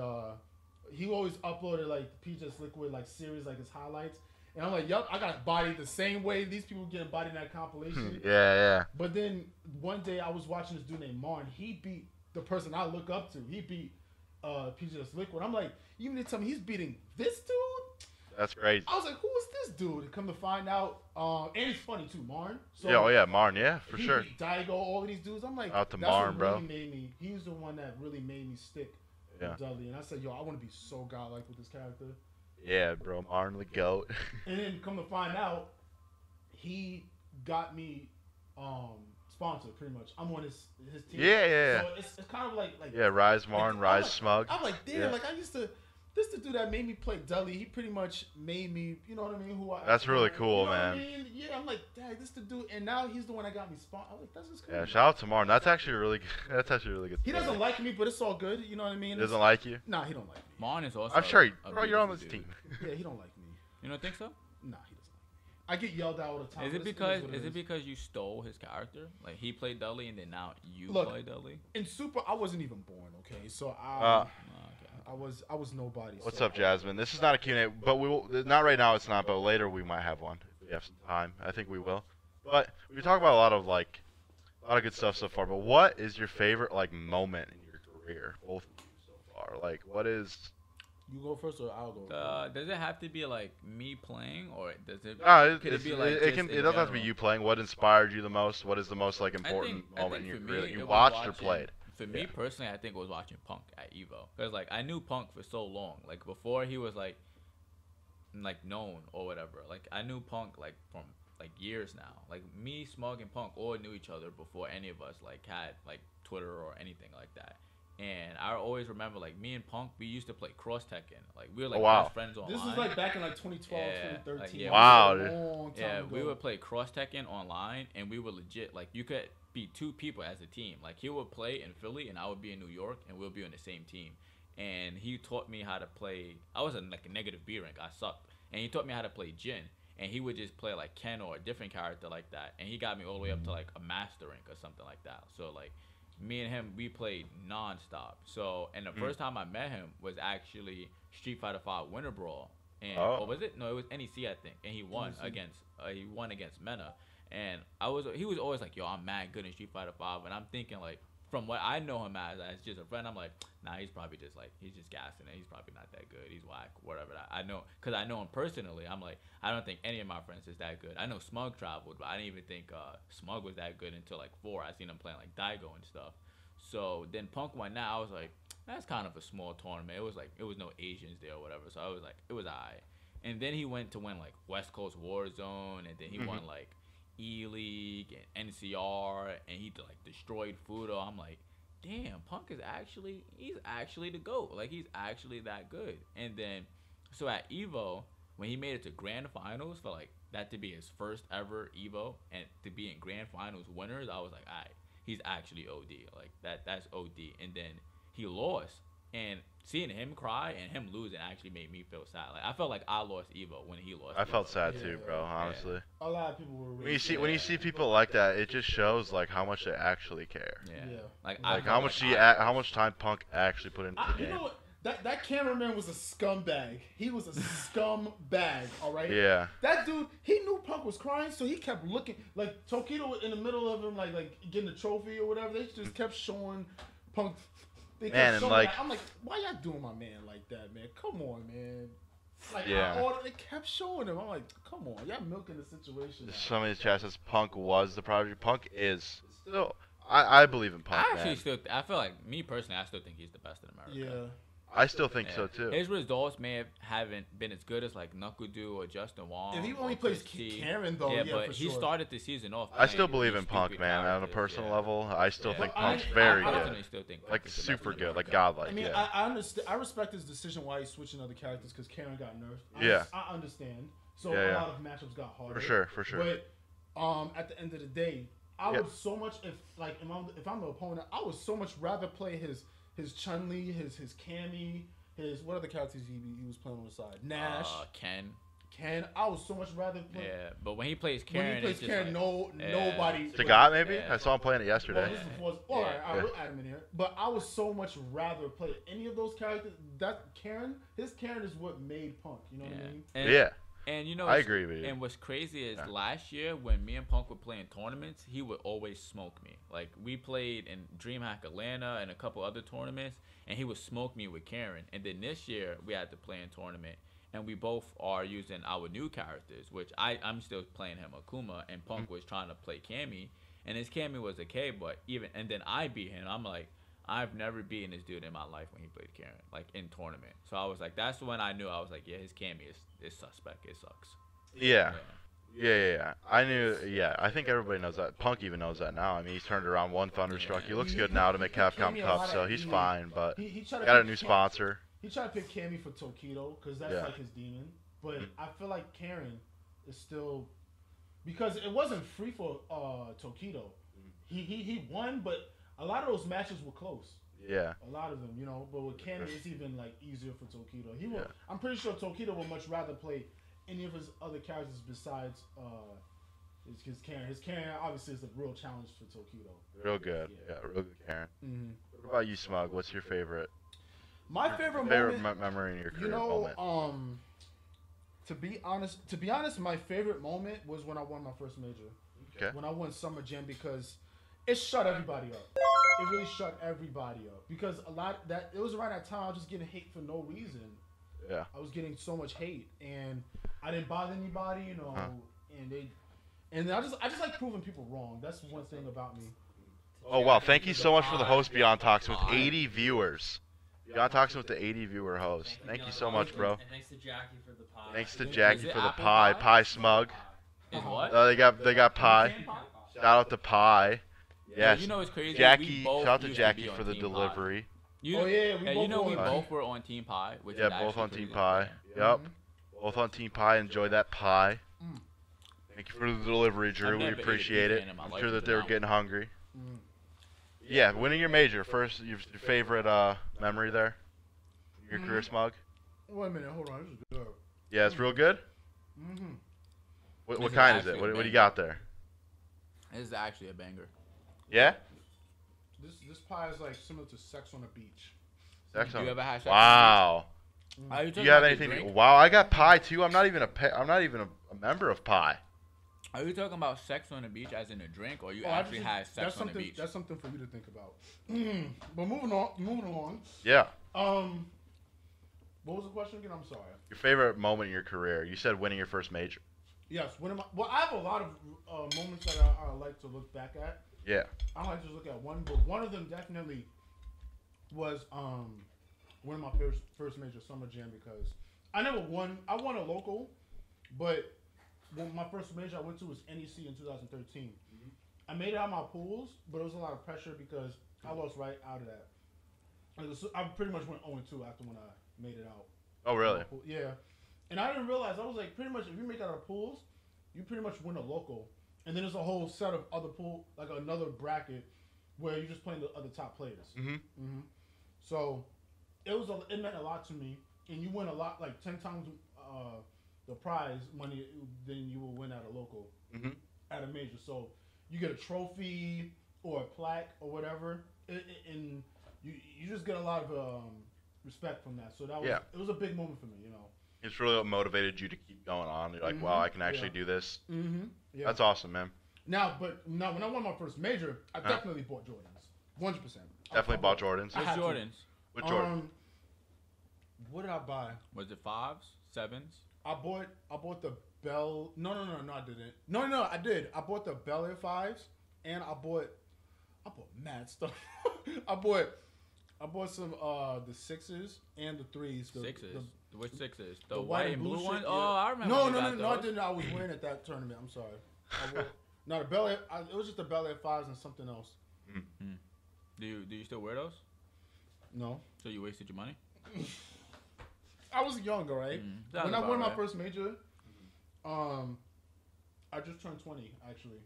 Speaker 3: he always uploaded like Peaches Liquid like series, like his highlights. And I'm like, yup, I got bodied the same way these people getting bodied in that compilation.
Speaker 1: Yeah.
Speaker 3: But then one day I was watching this dude named Marn. He beat the person I look up to. He beat Peaches Liquid. I'm like, you mean to tell me he's beating this dude?
Speaker 1: That's crazy.
Speaker 3: I was like, who is this dude? Come to find out, and he's funny too, Marn. So
Speaker 1: Yeah, Marn, yeah, for
Speaker 3: he
Speaker 1: sure.
Speaker 3: beat Daigo, all of these dudes. I'm like,
Speaker 1: Out to
Speaker 3: that's
Speaker 1: Marn,
Speaker 3: what
Speaker 1: bro.
Speaker 3: really made me. He's the one that really made me stick with Dudley. And I said, yo, I want to be so godlike with this character.
Speaker 1: Yeah, bro, Marn the GOAT.
Speaker 3: And then come to find out, he got me sponsored pretty much. I'm on his team.
Speaker 1: Yeah.
Speaker 3: So it's kind of like
Speaker 1: Yeah, Rise Marn, Rise Smug.
Speaker 3: I'm like, damn, like I used to. This the dude that made me play Dudley. He pretty much made me, you know what I mean?
Speaker 1: That's really cool,
Speaker 3: you know
Speaker 1: man.
Speaker 3: What I mean? Yeah, I'm like, dang, this the dude, and now he's the one that got me sponsored. I'm like, that's just cool.
Speaker 1: Yeah, shout out to Marn. That's actually really good. That's actually really good.
Speaker 3: He doesn't like me, but it's all good. You know what I mean?
Speaker 1: He doesn't like you?
Speaker 3: Nah, he don't like me.
Speaker 2: Marn is also.
Speaker 1: I'm sure, bro.
Speaker 2: a
Speaker 1: You're on this
Speaker 2: beautiful
Speaker 1: team.
Speaker 2: dude.
Speaker 3: Yeah, he don't like me.
Speaker 2: You don't think so?
Speaker 3: Nah, he doesn't like me. I get yelled at all the time.
Speaker 2: Is it
Speaker 3: but
Speaker 2: because because you stole his character? Like he played Dudley and then now you
Speaker 3: Look,
Speaker 2: play Dudley?
Speaker 3: in Super, I wasn't even born. Okay, so
Speaker 2: Oh, okay.
Speaker 3: I was nobody.
Speaker 1: What's
Speaker 3: so
Speaker 1: up, Jasmine? This is not a Q&A, but we will. Not right now. It's not, but later we might have one if we have some time. I think we will. But we talk about a lot of good stuff so far. But what is your favorite like moment in your career, both of you so far? Like, what is?
Speaker 3: You go first or I'll go?
Speaker 2: Does it have to be like me playing or does it?
Speaker 1: Could
Speaker 2: it be like
Speaker 1: it doesn't have to be
Speaker 2: general?
Speaker 1: you playing. What inspired you the most? What is the most like important
Speaker 2: I
Speaker 1: moment in
Speaker 2: think
Speaker 1: your
Speaker 2: for
Speaker 1: career
Speaker 2: me,
Speaker 1: that
Speaker 2: it
Speaker 1: you
Speaker 2: was
Speaker 1: watched or
Speaker 2: watching-
Speaker 1: played?
Speaker 2: For me personally, I think it was watching Punk at Evo because like I knew Punk for so long. Like before he was like known or whatever. Like I knew Punk like from like years now. Like me, Smug, and Punk all knew each other before any of us like had like Twitter or anything like that. And I always remember like me and Punk, we used to play cross Tekken. Like we were like best friends online.
Speaker 3: This was like back in like 2012,
Speaker 2: Yeah,
Speaker 3: 2013.
Speaker 2: like, yeah,
Speaker 1: Wow,
Speaker 3: This was
Speaker 1: dude.
Speaker 3: a long time
Speaker 2: Yeah,
Speaker 3: ago.
Speaker 2: we would play cross Tekken online, and we were legit like you could be two people as a team. Like he would play in Philly, and I would be in New York, and we'll be on the same team. And he taught me how to play. I was in like a negative B rank. I sucked, and he taught me how to play Jin. And he would just play like Ken or a different character like that. And he got me all the way up to like a master rank or something like that. So like me and him, we played nonstop. So and the first time I met him was actually Street Fighter V Winter Brawl. And or was it? No, it was NEC I think. And he won against Mena. And he was always like, yo, I'm mad good in Street Fighter V. And I'm thinking like, from what I know him as just a friend, I'm like, nah, he's probably just like, he's just gassing it. He's probably not that good. He's whack, whatever. I know, because I know him personally. I'm like, I don't think any of my friends is that good. I know Smug traveled, but I didn't even think Smug was that good until like 4. I seen him playing like Daigo and stuff. So then Punk went now. I was like, that's kind of a small tournament. It was like, it was no Asians there or whatever. So I was like, it was alright. And then he went to win like West Coast Warzone, and then he won like E-League and NCR, and he like destroyed Fudo. I'm like, damn, Punk he's actually the GOAT. Like he's actually that good. And then so at Evo, when he made it to grand finals for like that to be his first ever Evo and to be in grand finals winners, I was like, alright, he's actually OD. Like that's OD. And then he lost. And seeing him cry and him losing actually made me feel sad. Like I felt like I lost Evo when he lost.
Speaker 1: I felt
Speaker 2: Evo.
Speaker 1: sad too, bro. Honestly.
Speaker 3: A lot of people were.
Speaker 1: When you see people like that, it just shows like how much they actually care.
Speaker 2: Yeah.
Speaker 3: Yeah.
Speaker 2: Like
Speaker 1: How much time Punk actually put into the
Speaker 3: You
Speaker 1: game.
Speaker 3: know what? That cameraman was a scumbag. He was a scumbag. All right.
Speaker 1: Yeah.
Speaker 3: That dude, he knew Punk was crying, so he kept looking. Like Tokido was in the middle of him, like getting a trophy or whatever. They just kept showing Punk. They kept
Speaker 1: Man, and
Speaker 3: showing
Speaker 1: like,
Speaker 3: that. I'm like, why y'all doing my man like that, man? Come on, man. Like,
Speaker 1: Yeah.
Speaker 3: they kept showing him. I'm like, come on, y'all milking the situation. now.
Speaker 1: Some of his chat says Punk was the prodigy. Punk is still. I believe in Punk,
Speaker 2: I actually
Speaker 1: man.
Speaker 2: still, I feel like me personally, I still think he's the best in America.
Speaker 3: Yeah.
Speaker 1: I still think
Speaker 2: Yeah.
Speaker 1: so too.
Speaker 2: His results haven't been as good as like Knuckledo or Justin Wong.
Speaker 3: If he
Speaker 2: or
Speaker 3: only plays
Speaker 2: Chris T.
Speaker 3: Karen though, yeah,
Speaker 2: but
Speaker 3: for
Speaker 2: he
Speaker 3: sure.
Speaker 2: started the season off.
Speaker 1: I still
Speaker 2: playing
Speaker 1: believe
Speaker 2: these
Speaker 1: in Punk,
Speaker 2: stupid
Speaker 1: man. On a
Speaker 2: characters,
Speaker 1: personal
Speaker 2: yeah.
Speaker 1: level, I still
Speaker 2: Yeah.
Speaker 1: think
Speaker 3: But
Speaker 1: Punk's
Speaker 3: I
Speaker 1: very
Speaker 2: personally
Speaker 1: good.
Speaker 2: still think
Speaker 1: Like
Speaker 2: Punk is the
Speaker 1: super
Speaker 2: best in
Speaker 1: good, like
Speaker 2: America.
Speaker 1: godlike.
Speaker 3: I mean,
Speaker 1: Yeah.
Speaker 3: I understand. I respect his decision why he's switching other characters because Karen got nerfed.
Speaker 1: Yeah.
Speaker 3: I understand. So
Speaker 1: Yeah,
Speaker 3: a
Speaker 1: yeah.
Speaker 3: lot of matchups got harder.
Speaker 1: For sure.
Speaker 3: But at the end of the day, I
Speaker 1: Yeah.
Speaker 3: would so much if I'm the opponent, I would so much rather play his Chun-Li, his Cammy, his what other characters he was playing on the side? Nash.
Speaker 2: Ken.
Speaker 3: Ken, I would so much rather play.
Speaker 2: Yeah, but when he plays Karen,
Speaker 3: When he plays
Speaker 2: it's just
Speaker 3: Karen,
Speaker 2: like,
Speaker 3: nobody.
Speaker 1: Sagat, maybe?
Speaker 2: Yeah.
Speaker 1: I saw him playing it
Speaker 3: Well,
Speaker 1: yesterday.
Speaker 3: this is before. All right, we'll add him in here. But I would so much rather play any of those characters. That Karen, his Karen is what made Punk. You know what I mean?
Speaker 1: Yeah.
Speaker 2: And you know,
Speaker 1: I agree with you.
Speaker 2: And what's crazy is last year when me and Punk would play in tournaments, he would always smoke me. Like we played in DreamHack Atlanta and a couple other tournaments, and he would smoke me with Karen. And then this year we had to play in tournament, and we both are using our new characters, which I'm still playing him Akuma, and Punk was trying to play Cammy, and his Cammy was okay, but and then I beat him. I'm like, I've never beaten this dude in my life when he played Karen, like in tournament. So I was like, that's when I knew. I was like, yeah, his Cammy is suspect. It sucks.
Speaker 1: Yeah. I knew. Yeah, I think everybody knows that. Punk even knows that now. I mean, he's turned around one Thunderstruck. He looks good now to make Capcom Cup, so he's fine. But he got a new sponsor.
Speaker 3: He tried to pick Cammy for Tokido because that's like his demon. But I feel like Karen is still because it wasn't free for Tokido. He won, but a lot of those matches were close.
Speaker 1: Yeah.
Speaker 3: A lot of them, you know. But with Karen, it's even like easier for Tokido. He will. I'm pretty sure Tokido would much rather play any of his other characters besides his Karen. His Karen obviously is a real challenge for Tokido.
Speaker 1: Real good. Yeah, real good Karen. What about you, Smug? What's your favorite?
Speaker 3: My favorite
Speaker 1: memory in your career
Speaker 3: moment. To be honest, my favorite moment was when I won my first major.
Speaker 1: Okay.
Speaker 3: When I won Summer Jam because it shut everybody up. It really shut everybody up because it was around that time I was just getting hate for no reason.
Speaker 1: Yeah.
Speaker 3: I was getting so much hate and I didn't bother anybody, you know, and I just like proving people wrong. That's one thing about me.
Speaker 1: Oh wow! Thank you so much for the host, Beyond Toxin, with 80 viewers. Beyond Toxin with the 80 viewer host. Thank you so much, bro.
Speaker 4: And thanks to Jackie for the pie.
Speaker 1: Thanks to Jackie for the pie. Pie Smug.
Speaker 2: Is what?
Speaker 1: They got pie. Shout out to Pie. Yes.
Speaker 2: You know what's crazy?
Speaker 1: Jackie. Shout out to Jackie for the delivery.
Speaker 2: We both were on Team Pie. Which is
Speaker 1: both on Team
Speaker 2: good.
Speaker 1: Pie. Yep. Both on Team Pie. Enjoy that pie. Thank you for the delivery, Drew. We appreciate it. I'm sure that they were getting hungry. Yeah, winning your major. First, your favorite memory there? Your career, Smug?
Speaker 3: Wait a minute, hold on. This is good.
Speaker 1: Yeah, it's real good? What kind is it? What do you got there?
Speaker 2: This is actually a banger.
Speaker 1: Yeah?
Speaker 3: This pie is like similar to Sex on the Beach.
Speaker 1: Sex on
Speaker 2: you ever had sex
Speaker 1: Wow.
Speaker 2: On the Beach?
Speaker 1: Do you have anything? Wow, I got Pie too. I'm not even a member of Pie.
Speaker 2: Are you talking about sex on the beach as in a drink, or you actually had sex on the beach?
Speaker 3: That's something for you to think about. But moving along.
Speaker 1: Yeah.
Speaker 3: What was the question again? I'm sorry.
Speaker 1: Your favorite moment in your career? You said winning your first major.
Speaker 3: Yes. Well, I have a lot of moments that I like to look back at.
Speaker 1: Yeah.
Speaker 3: I don't like to just look at one, but one of them definitely was winning my first major Summer Jam because I never won. I won a local, but my first major I went to was NEC in 2013. I made it out of my pools, but it was a lot of pressure because I lost right out of that. I pretty much went 0-2 after when I made it out.
Speaker 1: Oh, really?
Speaker 3: Yeah. And I didn't realize, I was like, pretty much, if you make it out of pools, you pretty much win a local. And then there's a whole set of other pool, like another bracket, where you're just playing the other top players. So, it meant a lot to me. And you win a lot, like 10 times the prize money than you will win at a local, at a major. So, you get a trophy or a plaque or whatever, and you just get a lot of respect from that. So that was it was a big moment for me, you know.
Speaker 1: It's really what motivated you to keep going on. You're like, wow, I can actually do this.
Speaker 3: Yeah.
Speaker 1: That's awesome, man.
Speaker 3: Now, when I won my first major, I definitely bought Jordans, 100%.
Speaker 1: Definitely bought Jordans.
Speaker 2: Which Jordans?
Speaker 1: What Jordan?
Speaker 3: What did I buy?
Speaker 2: Was it 5s, 7s?
Speaker 3: I bought the Bell. No, I didn't. No, I did. I bought the Bel Air 5s, and I bought mad stuff. I bought some the 6s and the 3s.
Speaker 2: Which 6s?
Speaker 3: The
Speaker 2: white and blue
Speaker 3: shit,
Speaker 2: one?
Speaker 3: yeah.
Speaker 2: Oh, I remember.
Speaker 3: No, I didn't. I was wearing at that tournament. I'm sorry. No, the Bel Air. It was just the Bel Air 5s and something else.
Speaker 2: Do you still wear those?
Speaker 3: No.
Speaker 2: So you wasted your money?
Speaker 3: I was younger, right? When I won my first major, I just turned 20 actually.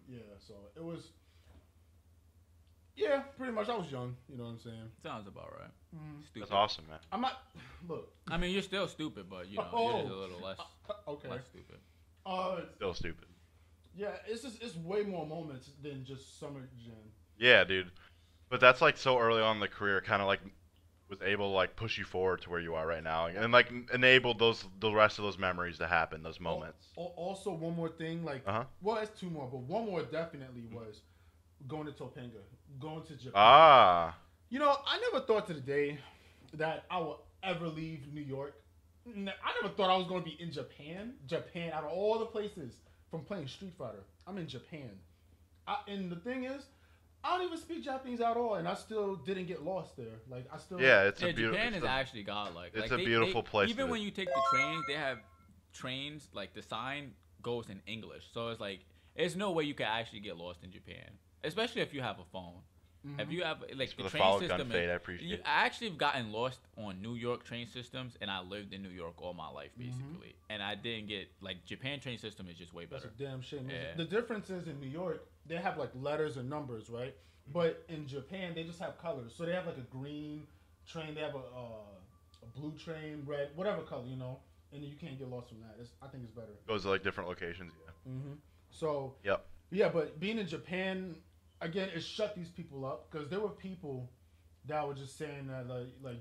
Speaker 3: Yeah, so it Yeah, pretty much. I was young. You know what I'm saying?
Speaker 2: Sounds about right. Stupid.
Speaker 1: That's awesome, man.
Speaker 3: I'm not. Look.
Speaker 2: I mean, you're still stupid, but you're just a little less,
Speaker 3: Okay.
Speaker 2: less stupid.
Speaker 1: Still stupid.
Speaker 3: Yeah, it's way more moments than just Summer Jam.
Speaker 1: Yeah, dude. But that's like so early on in the career, kind of like was able to like push you forward to where you are right now, and like enabled the rest of those memories to happen, those moments.
Speaker 3: Also, one more thing, like, well, it's two more, but one more definitely was going to Topanga, going to Japan.
Speaker 1: Ah.
Speaker 3: You know, I never thought to the day that I would ever leave New York. I never thought I was going to be in Japan. Japan, out of all the places, from playing Street Fighter, I'm in Japan. And the thing is, I don't even speak Japanese at all, and I still didn't get lost there. Like, I still...
Speaker 1: Yeah, it's a beautiful...
Speaker 2: Japan is actually godlike.
Speaker 1: It's
Speaker 2: like,
Speaker 1: a beautiful place.
Speaker 2: Even when you take the trains, they have trains, like, the sign goes in English. So it's like, there's no way you can actually get lost in Japan. Especially if you have a phone. If you have, like, the train system...
Speaker 1: I appreciate it.
Speaker 2: I actually have gotten lost on New York train systems, and I lived in New York all my life, basically. And I didn't get... Like, Japan train system is just way better.
Speaker 3: That's a damn shame.
Speaker 2: Yeah.
Speaker 3: The difference is in New York, they have, like, letters and numbers, right? But in Japan, they just have colors. So they have, like, a green train. They have a blue train, red, whatever color, you know? And you can't get lost from that. I think it's better.
Speaker 1: Goes to, like, different locations, yeah.
Speaker 3: So...
Speaker 1: Yep.
Speaker 3: Yeah, but being in Japan... Again, it shut these people up because there were people that were just saying that like,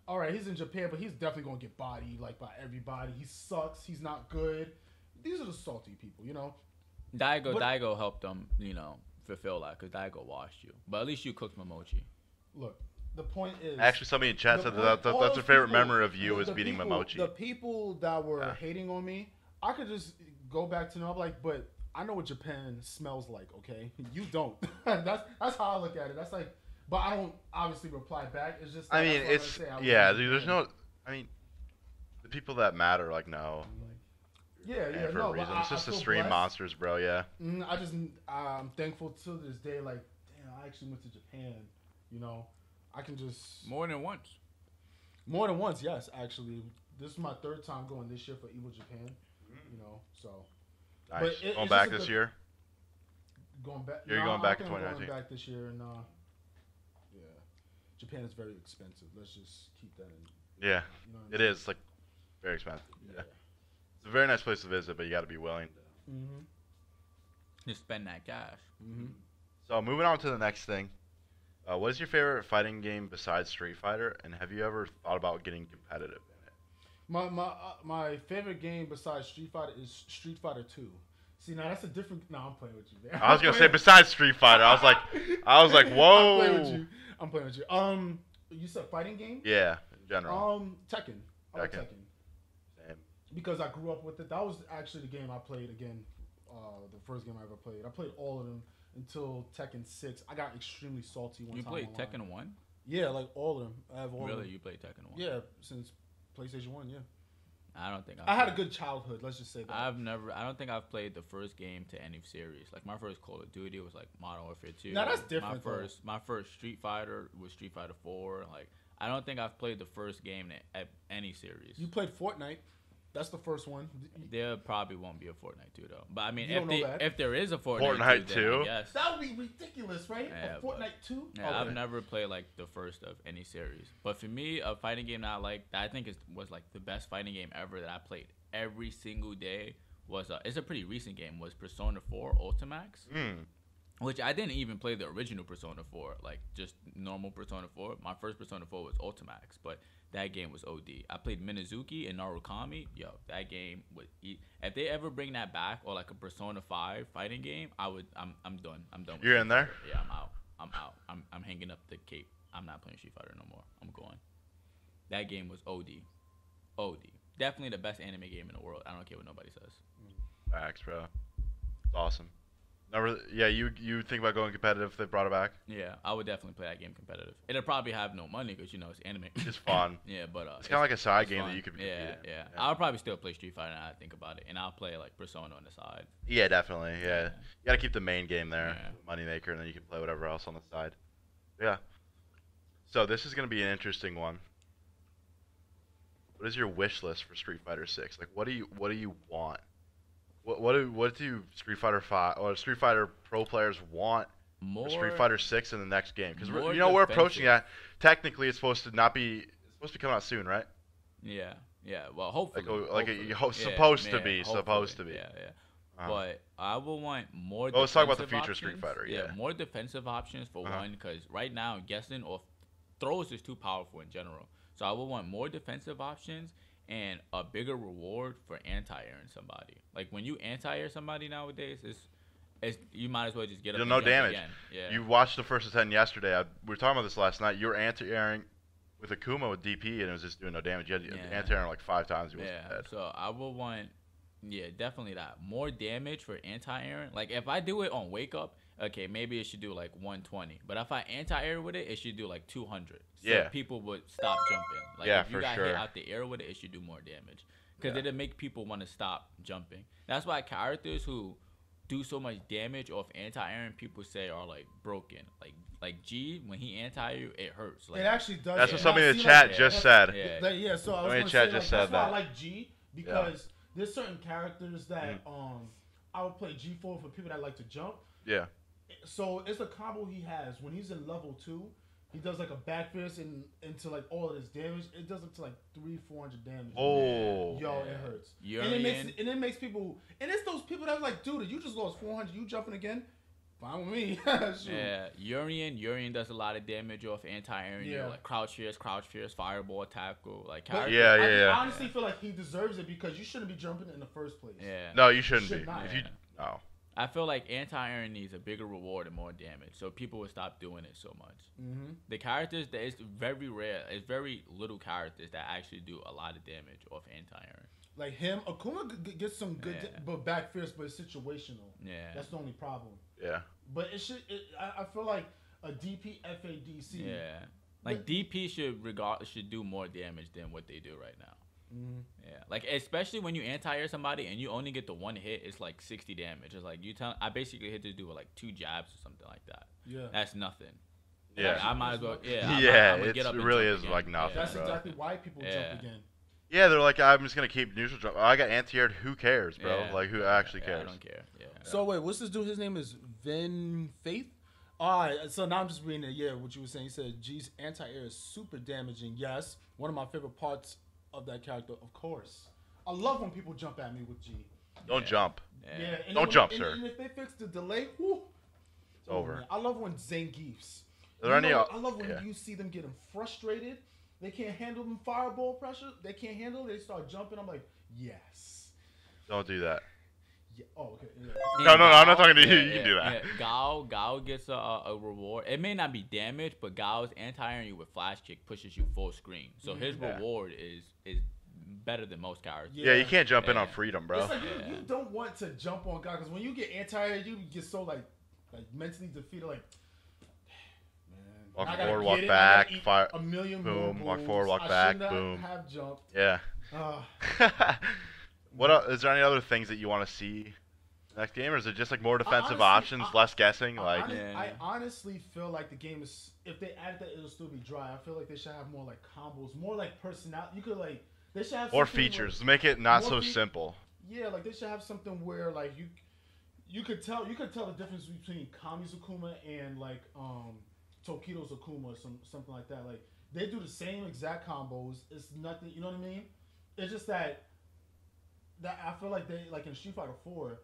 Speaker 3: all right, he's in Japan, but he's definitely gonna get bodied like by everybody. He sucks. He's not good. These are the salty people, you know.
Speaker 2: Daigo helped them, you know, fulfill that because Daigo washed you. But at least you cooked Momochi.
Speaker 3: Look, the point is.
Speaker 1: Actually, somebody in chat said that's their favorite memory of you is beating Momochi.
Speaker 3: The people that were hating on me, I could just go back to them. I'm like, but. I know what Japan smells like, okay? You don't. that's how I look at it. That's like, but I don't obviously reply back. It's just.
Speaker 1: I mean, it's dude. There's no. I mean, the people that matter, like, no.
Speaker 3: Yeah,
Speaker 1: for
Speaker 3: no.
Speaker 1: a reason.
Speaker 3: But
Speaker 1: it's just
Speaker 3: I
Speaker 1: the
Speaker 3: feel
Speaker 1: stream
Speaker 3: blessed.
Speaker 1: monsters, bro. Yeah.
Speaker 3: I'm thankful to this day. Like, damn, I actually went to Japan. You know, I can just.
Speaker 2: More than once.
Speaker 3: More than once, yes. Actually, this is my third time going this year for Evo Japan. You know, so.
Speaker 1: Nice. Going back this year?
Speaker 3: Going back.
Speaker 1: You're going back in 2019.
Speaker 3: Going back this year, and yeah, Japan is very expensive. Let's just keep that in.
Speaker 1: Yeah,
Speaker 3: you know
Speaker 1: it is like very expensive. Yeah. It's a very nice place to visit, but you got to be willing to.
Speaker 2: Just spend that cash.
Speaker 1: So moving on to the next thing, what is your favorite fighting game besides Street Fighter, and have you ever thought about getting competitive?
Speaker 3: My favorite game besides Street Fighter is Street Fighter 2. See, now that's a different. No, I'm playing with you, man.
Speaker 1: I was gonna say besides Street Fighter. I was like, whoa.
Speaker 3: I'm playing with you. You said fighting game?
Speaker 1: Yeah, in general.
Speaker 3: Tekken. I like Tekken.
Speaker 1: Same.
Speaker 3: Because I grew up with it. That was actually the game I played again. The first game I ever played. I played all of them until Tekken 6. I got extremely salty one time.
Speaker 2: You played Tekken 1?
Speaker 3: Yeah, like all of them. I have all of them.
Speaker 2: Really, you played Tekken 1?
Speaker 3: Yeah, since PlayStation 1, yeah.
Speaker 2: I don't think
Speaker 3: I had a good childhood. Let's just say that.
Speaker 2: I don't think I've played the first game to any series. Like my first Call of Duty was like Modern Warfare 2.
Speaker 3: Now that's different.
Speaker 2: My first Street Fighter was Street Fighter 4. Like I don't think I've played the first game at any series.
Speaker 3: You played Fortnite. That's the first one.
Speaker 2: There probably won't be a Fortnite 2 though. But I mean, if there is a
Speaker 1: Fortnite 2,
Speaker 2: yes,
Speaker 3: that would be ridiculous, right?
Speaker 2: Yeah,
Speaker 3: a Fortnite 2.
Speaker 2: Yeah, I've never played like the first of any series. But for me, a fighting game that I like, that I think was like the best fighting game ever that I played every single day was it's a pretty recent game, was Persona 4 Ultimax. Which I didn't even play the original Persona 4, like just normal Persona 4. My first Persona 4 was Ultimax, but that game was OD. I played Minazuki and Narukami. Yo, that game would if they ever bring that back or like a Persona 5 fighting game, I'm done. I'm done.
Speaker 1: You're in there?
Speaker 2: Yeah, I'm out. I'm hanging up the cape. I'm not playing Street Fighter no more. I'm going. That game was OD. Definitely the best anime game in the world. I don't care what nobody says.
Speaker 1: Facts, bro. It's awesome. You think about going competitive if they brought it back?
Speaker 2: Yeah, I would definitely play that game competitive. It'll probably have no money because it's anime.
Speaker 1: It's fun.
Speaker 2: Yeah, but
Speaker 1: it's kind of like a side game
Speaker 2: fun.
Speaker 1: that you could.
Speaker 2: Yeah. I'll probably still play Street Fighter now that I think about it, and I'll play like Persona on the side.
Speaker 1: Yeah, definitely. Yeah, you gotta keep the main game there, money maker, and then you can play whatever else on the side. Yeah. So this is gonna be an interesting one. What is your wish list for Street Fighter 6? Like, what do you want? What do Street Fighter 5 or Street Fighter pro players want
Speaker 2: more
Speaker 1: Street Fighter 6 in the next game? Because
Speaker 2: more
Speaker 1: we're approaching
Speaker 2: defensive.
Speaker 1: that. Technically, it's supposed to not be. It's supposed to be coming out soon, right?
Speaker 2: Yeah, yeah. Well, hopefully,
Speaker 1: supposed to be.
Speaker 2: Yeah, yeah.
Speaker 1: Uh-huh.
Speaker 2: But I will want more.
Speaker 1: Well, let's talk about the
Speaker 2: defensive
Speaker 1: future Street
Speaker 2: options.
Speaker 1: Fighter, yeah.
Speaker 2: more defensive options for one, because right now guessing or throws is too powerful in general. So I will want more defensive options and a bigger reward for anti-airing somebody. Like when you anti-air somebody nowadays, it's you might as well just get up.
Speaker 1: You'll
Speaker 2: and
Speaker 1: no
Speaker 2: jump
Speaker 1: damage.
Speaker 2: Again. Yeah.
Speaker 1: You watched the first 10 yesterday. We were talking about this last night. You were anti-airing with Akuma with DP, and it was just doing no damage. You had anti-airing like 5 times. You wasn't dead.
Speaker 2: So I will want, definitely that. More damage for anti-airing. Like if I do it on wake up, okay, maybe it should do like 120. But if I anti-air with it should do like 200. So people would stop jumping. Like if you got hit out the air with it should do more damage. Because it'll make people want to stop jumping. That's why characters who do so much damage off anti-airing, people say are like broken. Like G, when he anti you, it hurts. Like,
Speaker 3: it actually does.
Speaker 1: That's what somebody in the chat just said.
Speaker 3: Yeah, so I was
Speaker 1: Somebody
Speaker 3: going to say,
Speaker 1: just
Speaker 3: that's
Speaker 1: said
Speaker 3: why I
Speaker 1: that.
Speaker 3: like G, because there's certain characters that I would play G for people that like to jump.
Speaker 1: Yeah.
Speaker 3: So it's a combo he has. When he's in level 2, he does like a back fist into like all of his damage. It does up to like 300-400 damage.
Speaker 1: Oh.
Speaker 3: Yo, it hurts. And it makes people, and it's those people that are like, dude, you just lost 400. You jumping again? Fine with me.
Speaker 2: Urian does a lot of damage off anti-airing.
Speaker 3: Yeah.
Speaker 2: Like crouch fierce, fireball, tackle. Like
Speaker 3: I honestly feel like he deserves it because you shouldn't be jumping in the first place.
Speaker 2: Yeah.
Speaker 1: No, you shouldn't
Speaker 3: Should
Speaker 1: be.
Speaker 3: not.
Speaker 1: No.
Speaker 2: I feel like anti-airing needs a bigger reward and more damage, so people will stop doing it so much.
Speaker 3: Mm-hmm.
Speaker 2: The characters, it's very rare. It's very little characters that actually do a lot of damage off anti-airing.
Speaker 3: Like him, Akuma gets some good, but back fierce, but it's situational.
Speaker 2: Yeah.
Speaker 3: That's the only problem.
Speaker 1: Yeah.
Speaker 3: But it should. I feel like a DP FADC.
Speaker 2: Yeah. Like DP should do more damage than what they do right now.
Speaker 3: Mm-hmm.
Speaker 2: Yeah, like especially when you anti-air somebody and you only get the one hit, it's like 60 damage. It's like I basically hit this dude with like 2 jabs or something like that.
Speaker 3: Yeah,
Speaker 2: that's nothing.
Speaker 1: Yeah,
Speaker 2: like, I might as well.
Speaker 1: It really is
Speaker 2: again.
Speaker 1: like nothing.
Speaker 3: That's
Speaker 1: bro.
Speaker 3: exactly why people jump again.
Speaker 1: Yeah, they're like, I'm just gonna keep neutral jump. I got anti-aired. Who cares, bro?
Speaker 2: Yeah.
Speaker 1: Like, who actually cares?
Speaker 2: I don't care. Yeah.
Speaker 3: So wait, what's this dude? His name is Vin Faith. All right, so now I'm just reading it. Yeah, what you were saying. He said G's anti-air is super damaging. Yes, one of my favorite parts of that character, of course. I love when people jump at me with G.
Speaker 1: Don't jump.
Speaker 3: Yeah.
Speaker 1: Don't jump, sir.
Speaker 3: And if they fix the delay, whew,
Speaker 1: it's over.
Speaker 3: Man. I love when Zangiefs. I love when you see them getting frustrated. They can't handle them fireball pressure. They can't handle it. They start jumping. I'm like, yes.
Speaker 1: Don't do that.
Speaker 3: Yeah. Oh, okay. Yeah.
Speaker 1: No, I'm not talking to you. You can do that.
Speaker 2: Yeah. Gao gets a reward. It may not be damage, but Gao's anti-airing you with flash kick pushes you full screen. So his reward is better than most characters.
Speaker 1: Yeah, you can't jump in on freedom, bro.
Speaker 3: It's like you don't want to jump on God because when you get anti-aired, you get so like mentally defeated. Like, man,
Speaker 1: walk forward, walk back, fire,
Speaker 3: a million
Speaker 1: boom, walk forward,
Speaker 3: I
Speaker 1: walk back,
Speaker 3: should not
Speaker 1: boom.
Speaker 3: Have jumped.
Speaker 1: Yeah. What else, is there any other things that you want to see next game, or is it just like more defensive options, less guessing?
Speaker 3: I honestly feel like the game is. If they add that, it'll still be dry. I feel like they should have more like combos, more like personality. You could like they should have
Speaker 1: more features. Make it not so simple.
Speaker 3: Yeah, like they should have something where like you could tell the difference between Kami's Akuma and like Tokido's Akuma or something like that. Like they do the same exact combos. It's nothing. You know what I mean? It's just that I feel like they like in Street Fighter 4,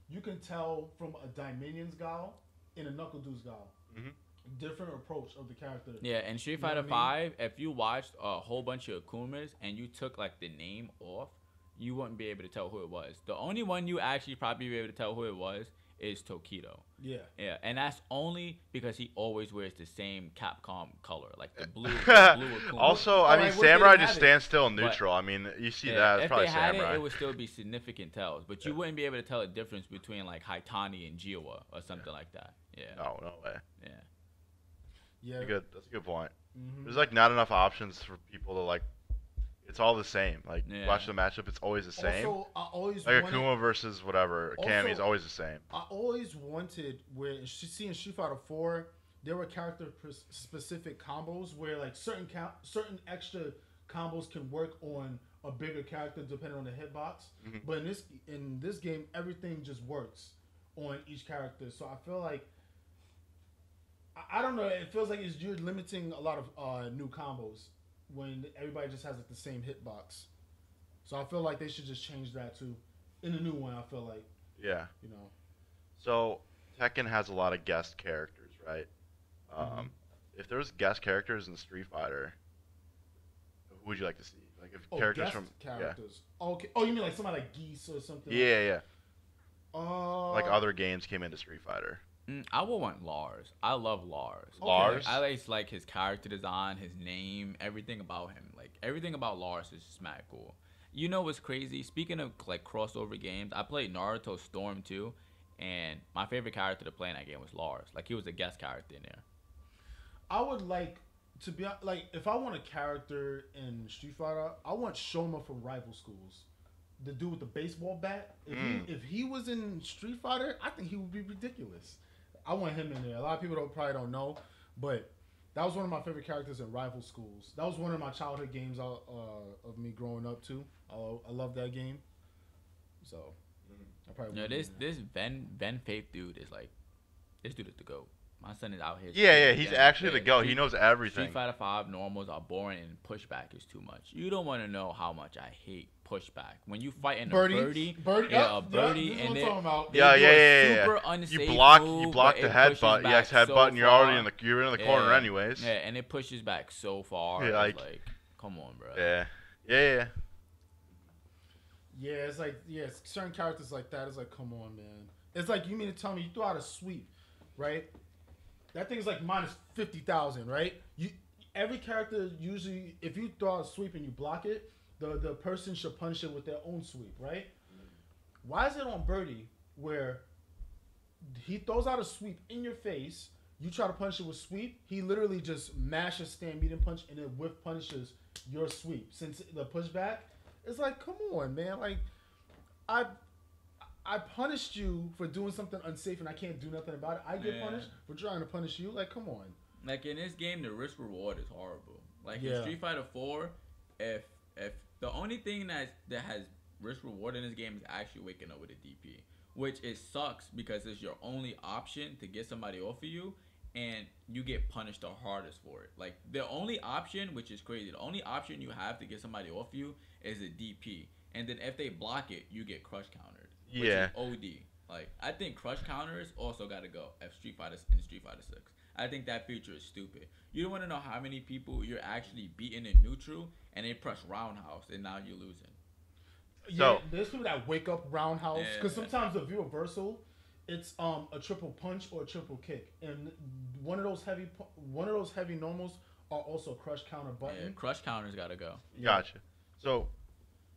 Speaker 3: you can tell from a Dimensions Gao and a Knuckle Dude's Gao. Mm-hmm. Different approach of the character.
Speaker 2: Yeah, in Street Fighter 5, if you watched a whole bunch of Akumas and you took like the name off, you wouldn't be able to tell who it was. The only one you actually probably be able to tell who it was is Tokido.
Speaker 3: Yeah.
Speaker 2: Yeah, and that's only because he always wears the same Capcom color, like the blue Akuma.
Speaker 1: Also, I mean, Samurai just stands still in neutral. I mean, you see that. It's probably
Speaker 2: if they had
Speaker 1: Samurai.
Speaker 2: it would still be significant tells, but you wouldn't be able to tell a difference between like Haitani and Jiwa or something like that. Yeah.
Speaker 1: No way.
Speaker 2: Yeah.
Speaker 3: Yeah.
Speaker 1: That's a good point. Mm-hmm. There's like not enough options for people to like. It's all the same. Like watch the matchup, it's always the same.
Speaker 3: Also, I always
Speaker 1: like Akuma versus whatever. Kami's always the same.
Speaker 3: I always wanted where in Street Fighter 4, there were character specific combos where like certain extra combos can work on a bigger character depending on the hitbox. Mm-hmm. But in this game, everything just works on each character. So I feel like I don't know. It feels like you're limiting a lot of new combos when everybody just has like the same hitbox. So I feel like they should just change that too. In the new one, I feel like
Speaker 1: Yeah.
Speaker 3: you know.
Speaker 1: So Tekken has a lot of guest characters, right?
Speaker 3: Mhm.
Speaker 1: If there's guest characters in Street Fighter, who would you like to see? Like if
Speaker 3: Oh,
Speaker 1: characters
Speaker 3: guest
Speaker 1: from
Speaker 3: characters. Okay. Oh, you mean like somebody like Geese or something?
Speaker 1: yeah, yeah, yeah. Like
Speaker 3: Uh,
Speaker 1: other games came into Street Fighter.
Speaker 2: I would want Lars. I love Lars.
Speaker 3: Okay.
Speaker 1: Lars?
Speaker 2: I like his character design, his name, everything about him. Like everything about Lars is just mad cool. You know what's crazy? Speaking of like crossover games, I played Naruto Storm 2, and my favorite character to play in that game was Lars. Like he was a guest character in there.
Speaker 3: I would like to be like if I want a character in Street Fighter, I want Shoma from Rival Schools, the dude with the baseball bat. If he was in Street Fighter, I think he would be ridiculous. I want him in there. A lot of people probably don't know, but that was one of my favorite characters in Rival Schools. That was one of my childhood games of me growing up too. I love that game. So I probably
Speaker 2: No,
Speaker 3: would
Speaker 2: this
Speaker 3: be in there.
Speaker 2: Ben Faith dude is like this dude is the goat. My son is out here.
Speaker 1: Yeah,
Speaker 2: shooting
Speaker 1: he's
Speaker 2: guns.
Speaker 1: actually the
Speaker 2: Yeah,
Speaker 1: go. He knows everything.
Speaker 2: Street Fighter 5 normals are boring and pushback is too much. You don't want to know how much I hate pushback. When you fight in a birdie, yeah, a birdie,
Speaker 3: this is
Speaker 2: and
Speaker 3: what
Speaker 2: they,
Speaker 3: I'm talking about.
Speaker 2: they
Speaker 1: Yeah,
Speaker 2: do
Speaker 1: yeah,
Speaker 2: a
Speaker 1: yeah, yeah.
Speaker 2: super unsafe
Speaker 1: You
Speaker 2: move,
Speaker 1: block
Speaker 2: but
Speaker 1: the
Speaker 2: it
Speaker 1: headbutt.
Speaker 2: pushes
Speaker 1: Yes,
Speaker 2: back
Speaker 1: headbutt, and you're already
Speaker 2: far.
Speaker 1: you're in the corner
Speaker 2: Yeah.
Speaker 1: anyways.
Speaker 2: Yeah, and it pushes back so far.
Speaker 1: Yeah,
Speaker 2: It's
Speaker 1: like-
Speaker 2: like, come on, bro.
Speaker 1: Yeah, yeah.
Speaker 3: Yeah, it's like certain characters like that. It's like, come on, man. It's like you mean to tell me you throw out a sweep, right? That thing's like minus 50,000, right? Every character usually, if you throw out a sweep and you block it, the person should punish it with their own sweep, right? Why is it on Birdie where he throws out a sweep in your face, you try to punish it with sweep, he literally just mashes stand medium punch and then whiff punishes your sweep. Since the pushback, it's like, come on, man. Like, I punished you for doing something unsafe and I can't do nothing about it. I get
Speaker 2: Yeah.
Speaker 3: punished for trying to punish you. Like, come on.
Speaker 2: Like in this game, the risk reward is horrible. Like
Speaker 3: Yeah.
Speaker 2: in Street Fighter 4, if the only thing that has risk reward in this game is actually waking up with a DP, which it sucks because it's your only option to get somebody off of you, and you get punished the hardest for it. Like the only option, which is crazy, the only option you have to get somebody off you is a DP, and then if they block it, you get crush countered. Which
Speaker 1: Yeah.
Speaker 2: is OD. Like I think crush counters also got to go. If Street Fighter in Street Fighter 6. I think that feature is stupid. You don't want to know how many people you're actually beating in neutral and they press roundhouse and now you're losing.
Speaker 3: Yeah,
Speaker 1: So-
Speaker 3: there's people that wake up roundhouse because
Speaker 2: Yeah.
Speaker 3: sometimes the view reversal, it's a triple punch or a triple kick, and one of those heavy normals are also crush counter
Speaker 2: Yeah,
Speaker 3: button.
Speaker 2: crush counters got to go.
Speaker 1: Gotcha. So,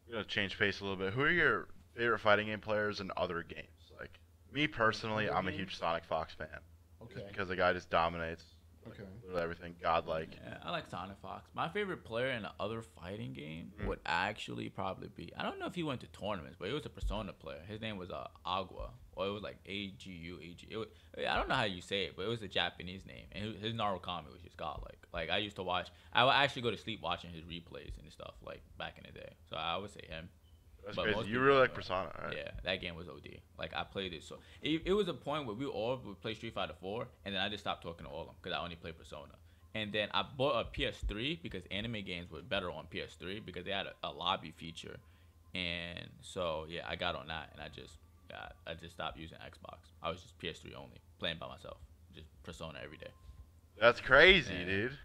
Speaker 1: we're gonna change pace a little bit. Who are your favorite fighting game players in other games? Like me personally,
Speaker 3: Other
Speaker 1: I'm a
Speaker 3: games?
Speaker 1: huge Sonic Fox fan.
Speaker 3: Okay.
Speaker 1: Just because the guy just dominates.
Speaker 3: Okay.
Speaker 1: Literally everything, godlike.
Speaker 2: Yeah, I like Sonic Fox. My favorite player in the other fighting game would actually probably be, I don't know if he went to tournaments, but he was a Persona player. His name was Agua, or it was like AGU, AG. I don't know how you say it, but it was a Japanese name. And his Narukami was just godlike. Like I used to watch, I would actually go to sleep watching his replays and stuff like back in the day. So I would say him.
Speaker 1: That's
Speaker 2: But
Speaker 1: crazy.
Speaker 2: most
Speaker 1: You
Speaker 2: people
Speaker 1: really like
Speaker 2: know.
Speaker 1: Persona, right?
Speaker 2: Yeah, that game was OD. Like I played it so it was a point where we all would play Street Fighter 4, and then I just stopped talking to all of them because I only played Persona. And then I bought a PS3 because anime games were better on PS3 because they had a lobby feature, and so yeah, I got on that, and I just stopped using Xbox. I was just PS3 only, playing by myself, just Persona every day.
Speaker 1: That's crazy,
Speaker 2: Yeah.
Speaker 1: dude.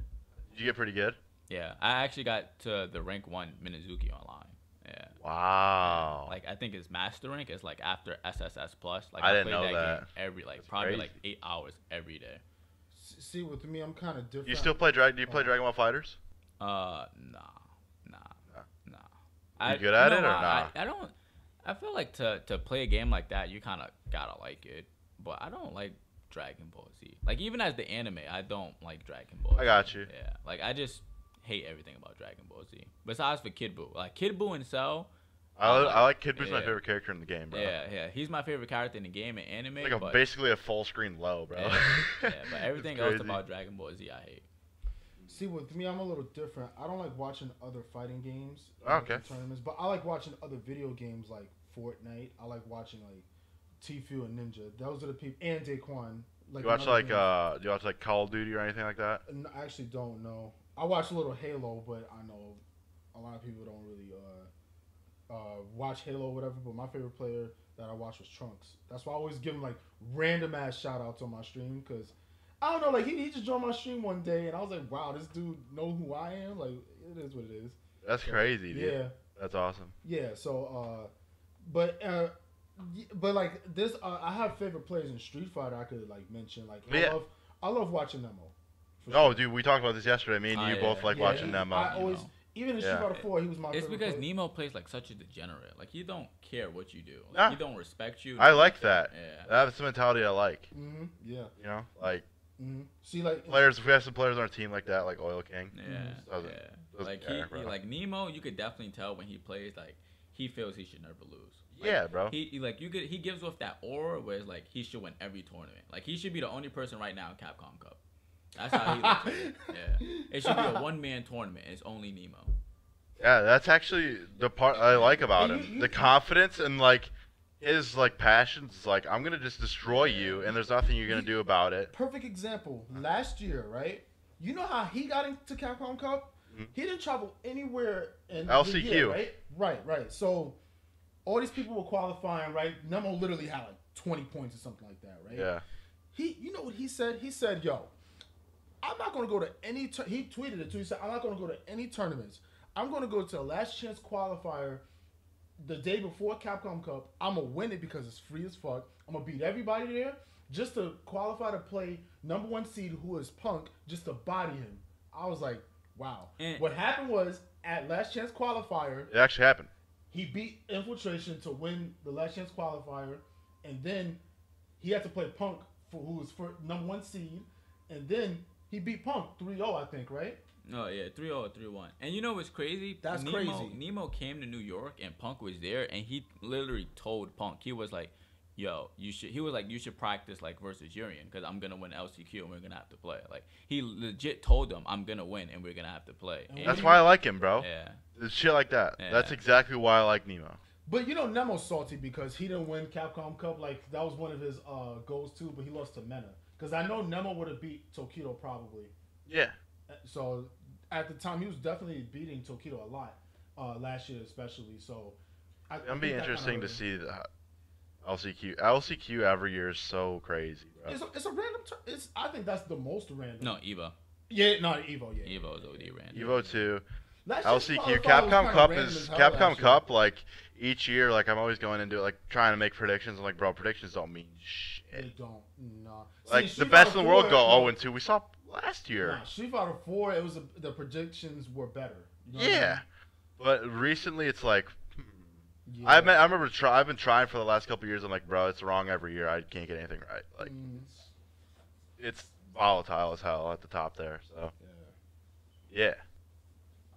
Speaker 1: Did you get pretty good?
Speaker 2: Yeah, I actually got to the rank 1 Minazuki online. Yeah.
Speaker 1: Wow.
Speaker 2: Like I think it's master rank. It's like after SSS plus. Like
Speaker 1: I didn't
Speaker 2: played
Speaker 1: know
Speaker 2: game
Speaker 1: that.
Speaker 2: every
Speaker 1: That's
Speaker 2: probably
Speaker 1: crazy.
Speaker 2: like 8 hours every day.
Speaker 3: See, with me, I'm kind of different.
Speaker 1: You still play Do you play Dragon Ball Fighters?
Speaker 2: Nah.
Speaker 1: You good at
Speaker 2: you
Speaker 1: it
Speaker 2: know
Speaker 1: or
Speaker 2: what?
Speaker 1: nah?
Speaker 2: I don't. I feel like to play a game like that, you kind of gotta like it. But I don't like Dragon Ball Z. Like even as the anime, I don't like Dragon Ball.
Speaker 1: I got you.
Speaker 2: Yeah. Like I just hate everything about Dragon Ball Z. Besides for Kid Buu. Like Kid Buu and Cell.
Speaker 1: I like Kid Buu's my
Speaker 2: Yeah.
Speaker 1: favorite character in the game, bro.
Speaker 2: Yeah. He's my favorite character in the game and anime.
Speaker 1: It's like
Speaker 2: but,
Speaker 1: basically a full screen low, bro.
Speaker 2: Yeah, yeah, but everything
Speaker 1: It's
Speaker 2: else
Speaker 1: crazy.
Speaker 2: about Dragon Ball Z, I hate.
Speaker 3: See, with me, I'm a little different. I don't like watching other fighting games.
Speaker 1: Okay.
Speaker 3: in Tournaments, but I like watching other video games like Fortnite. I like watching like Tfue and Ninja. Those are the people, and Daquan. Like
Speaker 1: You watch
Speaker 3: another
Speaker 1: like
Speaker 3: games.
Speaker 1: do you watch like Call of Duty or anything like that?
Speaker 3: I actually don't know. I watch a little Halo, but I know a lot of people don't really watch Halo or whatever. But my favorite player that I watched was Trunks. That's why I always give him like random ass shout outs on my stream because I don't know. Like he just joined my stream one day and I was like, wow, this dude know who I am. Like it is what it is.
Speaker 1: That's
Speaker 3: So,
Speaker 1: crazy, dude.
Speaker 3: yeah,
Speaker 1: That's awesome.
Speaker 3: yeah. So but but like this, I have favorite players in Street Fighter. I could like mention like
Speaker 1: Yeah.
Speaker 3: I love watching Nemo. For
Speaker 1: Oh,
Speaker 3: sure.
Speaker 1: dude, we talked about this yesterday. Me and you
Speaker 2: Yeah.
Speaker 1: both like
Speaker 3: Yeah,
Speaker 1: watching Nemo.
Speaker 3: I always,
Speaker 2: know.
Speaker 3: even in
Speaker 1: Yeah.
Speaker 3: Street Fighter 4, he was my
Speaker 2: It's
Speaker 3: favorite
Speaker 2: because
Speaker 3: player.
Speaker 2: Nemo plays like such a degenerate. Like he don't care what you do. Like,
Speaker 1: Nah.
Speaker 2: he don't respect you.
Speaker 1: I like that.
Speaker 2: Yeah.
Speaker 1: That's the mentality I like.
Speaker 3: Yeah.
Speaker 1: You know, like
Speaker 3: See, like
Speaker 1: players. If we have some players on our team like that, like Oil King.
Speaker 2: Yeah.
Speaker 1: Doesn't-
Speaker 2: Yeah.
Speaker 1: doesn't
Speaker 2: Like
Speaker 1: care,
Speaker 2: he
Speaker 1: bro.
Speaker 2: like Nemo, you could definitely tell when he plays like he feels he should never lose. Like,
Speaker 1: Yeah, bro.
Speaker 2: He like you could he gives off that aura where it's like he should win every tournament. Like he should be the only person right now in Capcom Cup. That's how he looks. Yeah. It should be a one-man tournament. And it's only Nemo.
Speaker 1: Yeah, that's actually the part I like about
Speaker 3: And
Speaker 1: him. The confidence and like his like passions. Is like I'm gonna just destroy you, and there's nothing you're gonna do about it.
Speaker 3: perfect example. Last year, right? You know how he got into Capcom Cup? He didn't travel anywhere in
Speaker 1: LCQ.
Speaker 3: the year, right? Right. So all these people were qualifying, right? Nemo literally had like 20 points or something like that, right?
Speaker 1: Yeah.
Speaker 3: You know what he said? He said, "Yo, I'm not gonna go to any." He tweeted it too. He said, "I'm not gonna go to any tournaments. I'm gonna go to the last chance qualifier the day before Capcom Cup. I'm gonna win it because it's free as fuck. I'm gonna beat everybody there just to qualify to play number one seed, who is Punk, just to body him." I was like, "Wow."
Speaker 2: And-
Speaker 3: What happened was at last chance qualifier,
Speaker 1: It actually happened.
Speaker 3: he beat Infiltration to win the last chance qualifier, and then he had to play Punk for who was for number one seed, and then he beat Punk 3-0, I think, right?
Speaker 2: Oh yeah, 3-0 or 3-1. And you know what's crazy?
Speaker 3: That's
Speaker 2: Nemo,
Speaker 3: crazy.
Speaker 2: Nemo came to New York and Punk was there, and he literally told Punk, he was like, "Yo, you should." He was like, "You should practice like versus Urian, because I'm gonna win LCQ and we're gonna have to play." Like he legit told them, "I'm gonna win and we're gonna have to play."
Speaker 3: And
Speaker 2: And-
Speaker 1: That's why I like him, bro.
Speaker 2: yeah.
Speaker 1: It's shit like that.
Speaker 2: Yeah.
Speaker 1: That's exactly why I like Nemo.
Speaker 3: But you know, Nemo's salty because he didn't win Capcom Cup. Like that was one of his goals too, but he lost to Mena. Because I know Nemo would have beat Tokido probably.
Speaker 1: Yeah.
Speaker 3: So at the time, he was definitely beating Tokido a lot last year, especially. So
Speaker 1: It'll be interesting to see the LCQ. LCQ every year is so crazy, bro.
Speaker 3: It's a random. I think that's the most random.
Speaker 2: No, Eva.
Speaker 3: Yeah, not Evo. Yeah.
Speaker 2: Evo is OD random.
Speaker 1: Evo 2,
Speaker 3: Last year's
Speaker 1: LCQ,
Speaker 3: qualifier was
Speaker 1: Capcom
Speaker 3: kinda
Speaker 1: Cup
Speaker 3: random
Speaker 1: is
Speaker 3: as hell
Speaker 1: Capcom
Speaker 3: last year.
Speaker 1: Cup. Like each year, like I'm always going into it, like trying to make predictions. I'm like, bro, predictions don't mean shit.
Speaker 3: They don't. Nah.
Speaker 1: Like
Speaker 3: See,
Speaker 1: the
Speaker 3: Street
Speaker 1: best
Speaker 3: Fighter
Speaker 1: in the world
Speaker 3: 4,
Speaker 1: go
Speaker 3: no,
Speaker 1: 0-2. We saw last year.
Speaker 3: Nah, Street Fighter 4, it was the predictions were better. You know what I
Speaker 1: Yeah, but recently it's like
Speaker 3: mean? Yeah.
Speaker 1: I remember I've been trying for the last couple of years. I'm like, bro, it's wrong every year. I can't get anything right. Like
Speaker 3: Mm,
Speaker 1: it's volatile as hell at the top there. So yeah,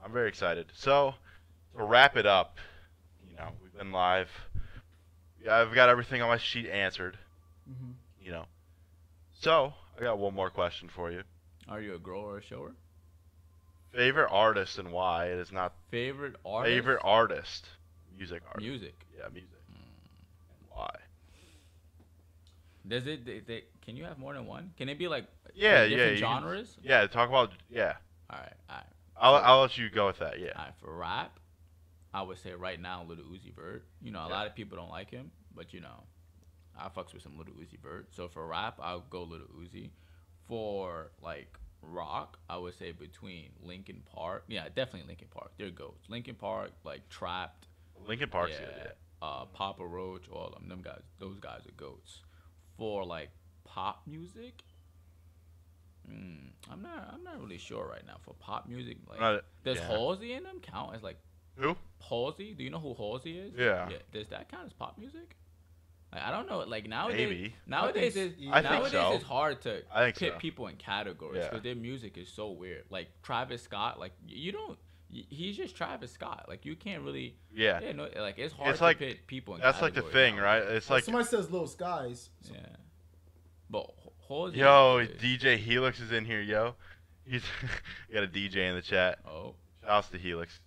Speaker 1: I'm very excited. So to wrap it up, you know, we've been live. Yeah, I've got everything on my sheet answered.
Speaker 3: Mhm.
Speaker 1: You know, so I got one more question for you.
Speaker 2: Are you a grower or a shower?
Speaker 1: Favorite artist and why? It is not
Speaker 2: Favorite artist?
Speaker 1: favorite artist. Music artist.
Speaker 2: Music.
Speaker 1: Yeah, music. And why?
Speaker 2: Does it? Can you have more than one? Can it be like
Speaker 1: Yeah,
Speaker 2: different
Speaker 1: yeah. you can-
Speaker 2: genres?
Speaker 1: Yeah, talk about yeah.
Speaker 2: All right, all right.
Speaker 1: I'll let you go with that. Yeah.
Speaker 2: All right, for rap, I would say right now Little Uzi Vert. You know, a lot of people don't like him, but you know, I fucks with some Little Uzi Vert. So for rap, I'll go Little Uzi. For like rock, I would say between Linkin Park. Yeah, definitely Linkin Park. They're goats. Linkin Park, like Trapped.
Speaker 1: Linkin Park's
Speaker 2: yeah,
Speaker 1: good. Yeah.
Speaker 2: Papa Roach, all of them. Them guys, those guys are goats. For like pop music, I'm not really sure right now. For pop music, like does
Speaker 1: yeah.
Speaker 2: Halsey in them count as like
Speaker 1: Who?
Speaker 2: Halsey? Do you know who Halsey is?
Speaker 1: Yeah.
Speaker 2: Does that count as pop music? Like, I don't know. Like nowadays,
Speaker 1: Maybe.
Speaker 2: nowadays,
Speaker 3: I
Speaker 1: think so.
Speaker 2: it's hard to
Speaker 1: I think
Speaker 2: pit
Speaker 1: so.
Speaker 2: people in categories
Speaker 1: Yeah.
Speaker 2: because their music is so weird. Like Travis Scott, like you don't. He's just Travis Scott. Like you can't really.
Speaker 1: Yeah.
Speaker 2: Yeah. No, like it's hard
Speaker 1: It's
Speaker 2: to
Speaker 1: like
Speaker 2: pit people in
Speaker 1: that's like the
Speaker 2: categories
Speaker 1: thing,
Speaker 2: now.
Speaker 1: right? It's like
Speaker 3: somebody says Little Skies. So
Speaker 2: Yeah. But Halsey.
Speaker 1: yo,
Speaker 2: is-
Speaker 1: DJ Helix is in here, yo. He's got a DJ in the chat.
Speaker 2: Oh.
Speaker 1: Shouts to Helix.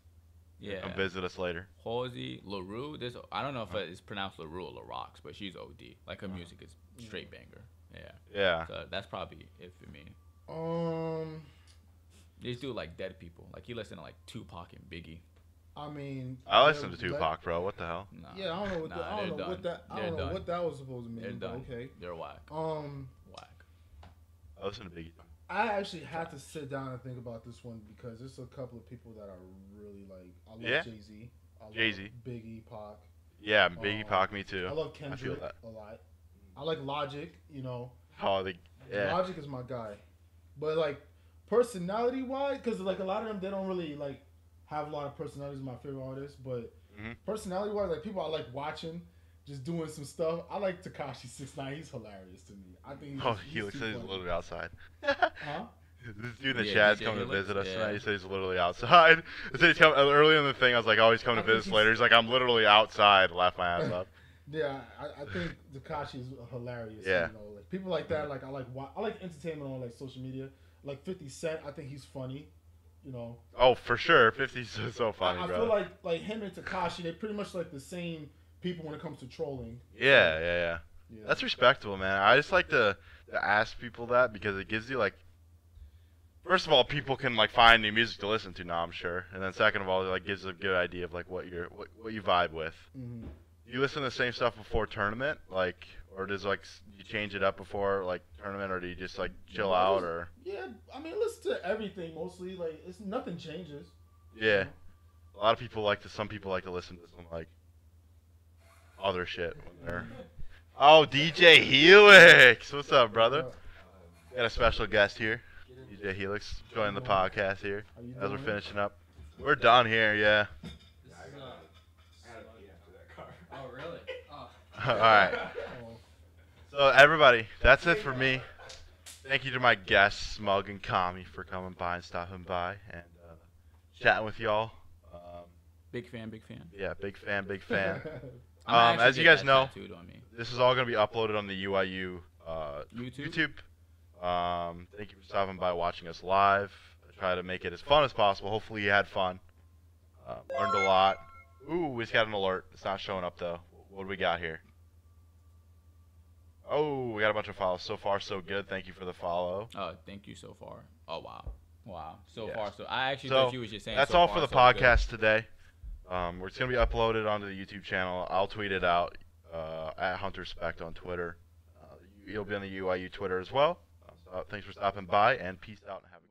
Speaker 2: Yeah.
Speaker 1: Come visit us later.
Speaker 2: Halsey, LaRue. I don't know if it's pronounced LaRue or LaRox, but she's OD. Like her music is straight banger. Yeah.
Speaker 1: Yeah.
Speaker 2: So that's probably it for me. These dude like dead people. Like he listen to like Tupac and Biggie.
Speaker 3: I mean,
Speaker 1: I listen to Tupac, bro. What the hell?
Speaker 2: Nah,
Speaker 3: Yeah, I don't know what
Speaker 2: nah,
Speaker 3: I don't
Speaker 2: they're
Speaker 3: know what
Speaker 2: done.
Speaker 3: that I
Speaker 2: They're
Speaker 3: don't know
Speaker 2: done.
Speaker 3: what that was supposed to mean.
Speaker 2: They're
Speaker 3: But
Speaker 2: done.
Speaker 3: okay.
Speaker 2: They're whack. Whack.
Speaker 1: I listen to Biggie.
Speaker 3: I actually had to sit down and think about this one because there's a couple of people that I really like. I love
Speaker 1: Yeah.
Speaker 3: Jay-Z. I love
Speaker 1: Jay-Z.
Speaker 3: Biggie, Pac.
Speaker 1: Yeah, Biggie, Pac, me too.
Speaker 3: I love
Speaker 1: I feel
Speaker 3: Kendrick
Speaker 1: that.
Speaker 3: a lot. I like Logic.
Speaker 1: Oh, yeah.
Speaker 3: Logic is my guy. But like personality wise, because like a lot of them they don't really like have a lot of personalities. My favorite artists, but personality wise, like people I like watching. Just doing some stuff. I like Tekashi 6ix9ine. He's hilarious to me. I think.
Speaker 1: He looks like he's literally outside.
Speaker 3: Huh?
Speaker 1: This dude in the
Speaker 2: Yeah,
Speaker 1: chat's
Speaker 2: DJ
Speaker 1: coming to
Speaker 2: Helix,
Speaker 1: visit us
Speaker 2: yeah.
Speaker 1: tonight. He said he's literally outside. He said he's coming early in the thing. I was like, oh, he's coming
Speaker 3: I
Speaker 1: to
Speaker 3: think
Speaker 1: visit us
Speaker 3: he's-
Speaker 1: later. He's like, I'm literally outside. Laugh my ass off.
Speaker 3: Yeah, I think Tekashi is hilarious.
Speaker 1: Yeah.
Speaker 3: Like people like that. Like I like entertainment on like social media. Like 50 Cent, I think he's funny.
Speaker 1: Oh, for sure. 50's so funny,
Speaker 3: I
Speaker 1: bro.
Speaker 3: feel like him and Tekashi, they pretty much like the same people when it comes to trolling.
Speaker 1: Yeah.
Speaker 3: Yeah.
Speaker 1: That's respectable, man. I just like to ask people that because it gives you like, first of all, people can like find new music to listen to now, I'm sure, and then second of all, it like gives a good idea of like what you vibe with.
Speaker 3: Mm-hmm.
Speaker 1: You listen to the same stuff before tournament, like, or does like you change it up before like tournament, or do you just like chill out, or?
Speaker 3: Yeah, I mean, listen to everything mostly. Like it's nothing changes.
Speaker 1: Yeah, a lot of people like to. Some people like to listen to some like other shit when they're. Oh, DJ Helix, what's up, brother? Got a special guest here, DJ Helix, joining the podcast here
Speaker 3: How you
Speaker 1: as we're
Speaker 3: doing?
Speaker 1: finishing up. We're done here, yeah.
Speaker 4: This is Oh, really? Oh.
Speaker 1: All right.
Speaker 3: Oh,
Speaker 1: So everybody, that's it for me. Thank you to my guests, Smug and Kami, for coming by and stopping by and chatting with y'all.
Speaker 2: Big fan.
Speaker 1: Yeah, big fan.
Speaker 2: I'm gonna actually
Speaker 1: As you
Speaker 2: get
Speaker 1: guys
Speaker 2: that
Speaker 1: know,
Speaker 2: tattooed on me.
Speaker 1: this is all going to be uploaded on the UYU
Speaker 2: YouTube?
Speaker 1: YouTube. Thank you for stopping by, watching us live. I try to make it as fun as possible. Hopefully you had fun. Learned a lot. Ooh, we just got an alert. It's not showing up though. What do we got here? Oh, we got a bunch of follows. So far, so good. Thank you for the follow.
Speaker 2: Oh, thank you so far. Oh wow. So
Speaker 1: Yes.
Speaker 2: far, so I actually
Speaker 1: So
Speaker 2: thought you was just saying.
Speaker 1: that's
Speaker 2: so
Speaker 1: all
Speaker 2: far,
Speaker 1: for the
Speaker 2: so
Speaker 1: podcast today. It's going to be uploaded onto the YouTube channel. I'll tweet it out at HunterSpect on Twitter. You'll be on the UYU Twitter as well. So thanks for stopping by, and peace out and have a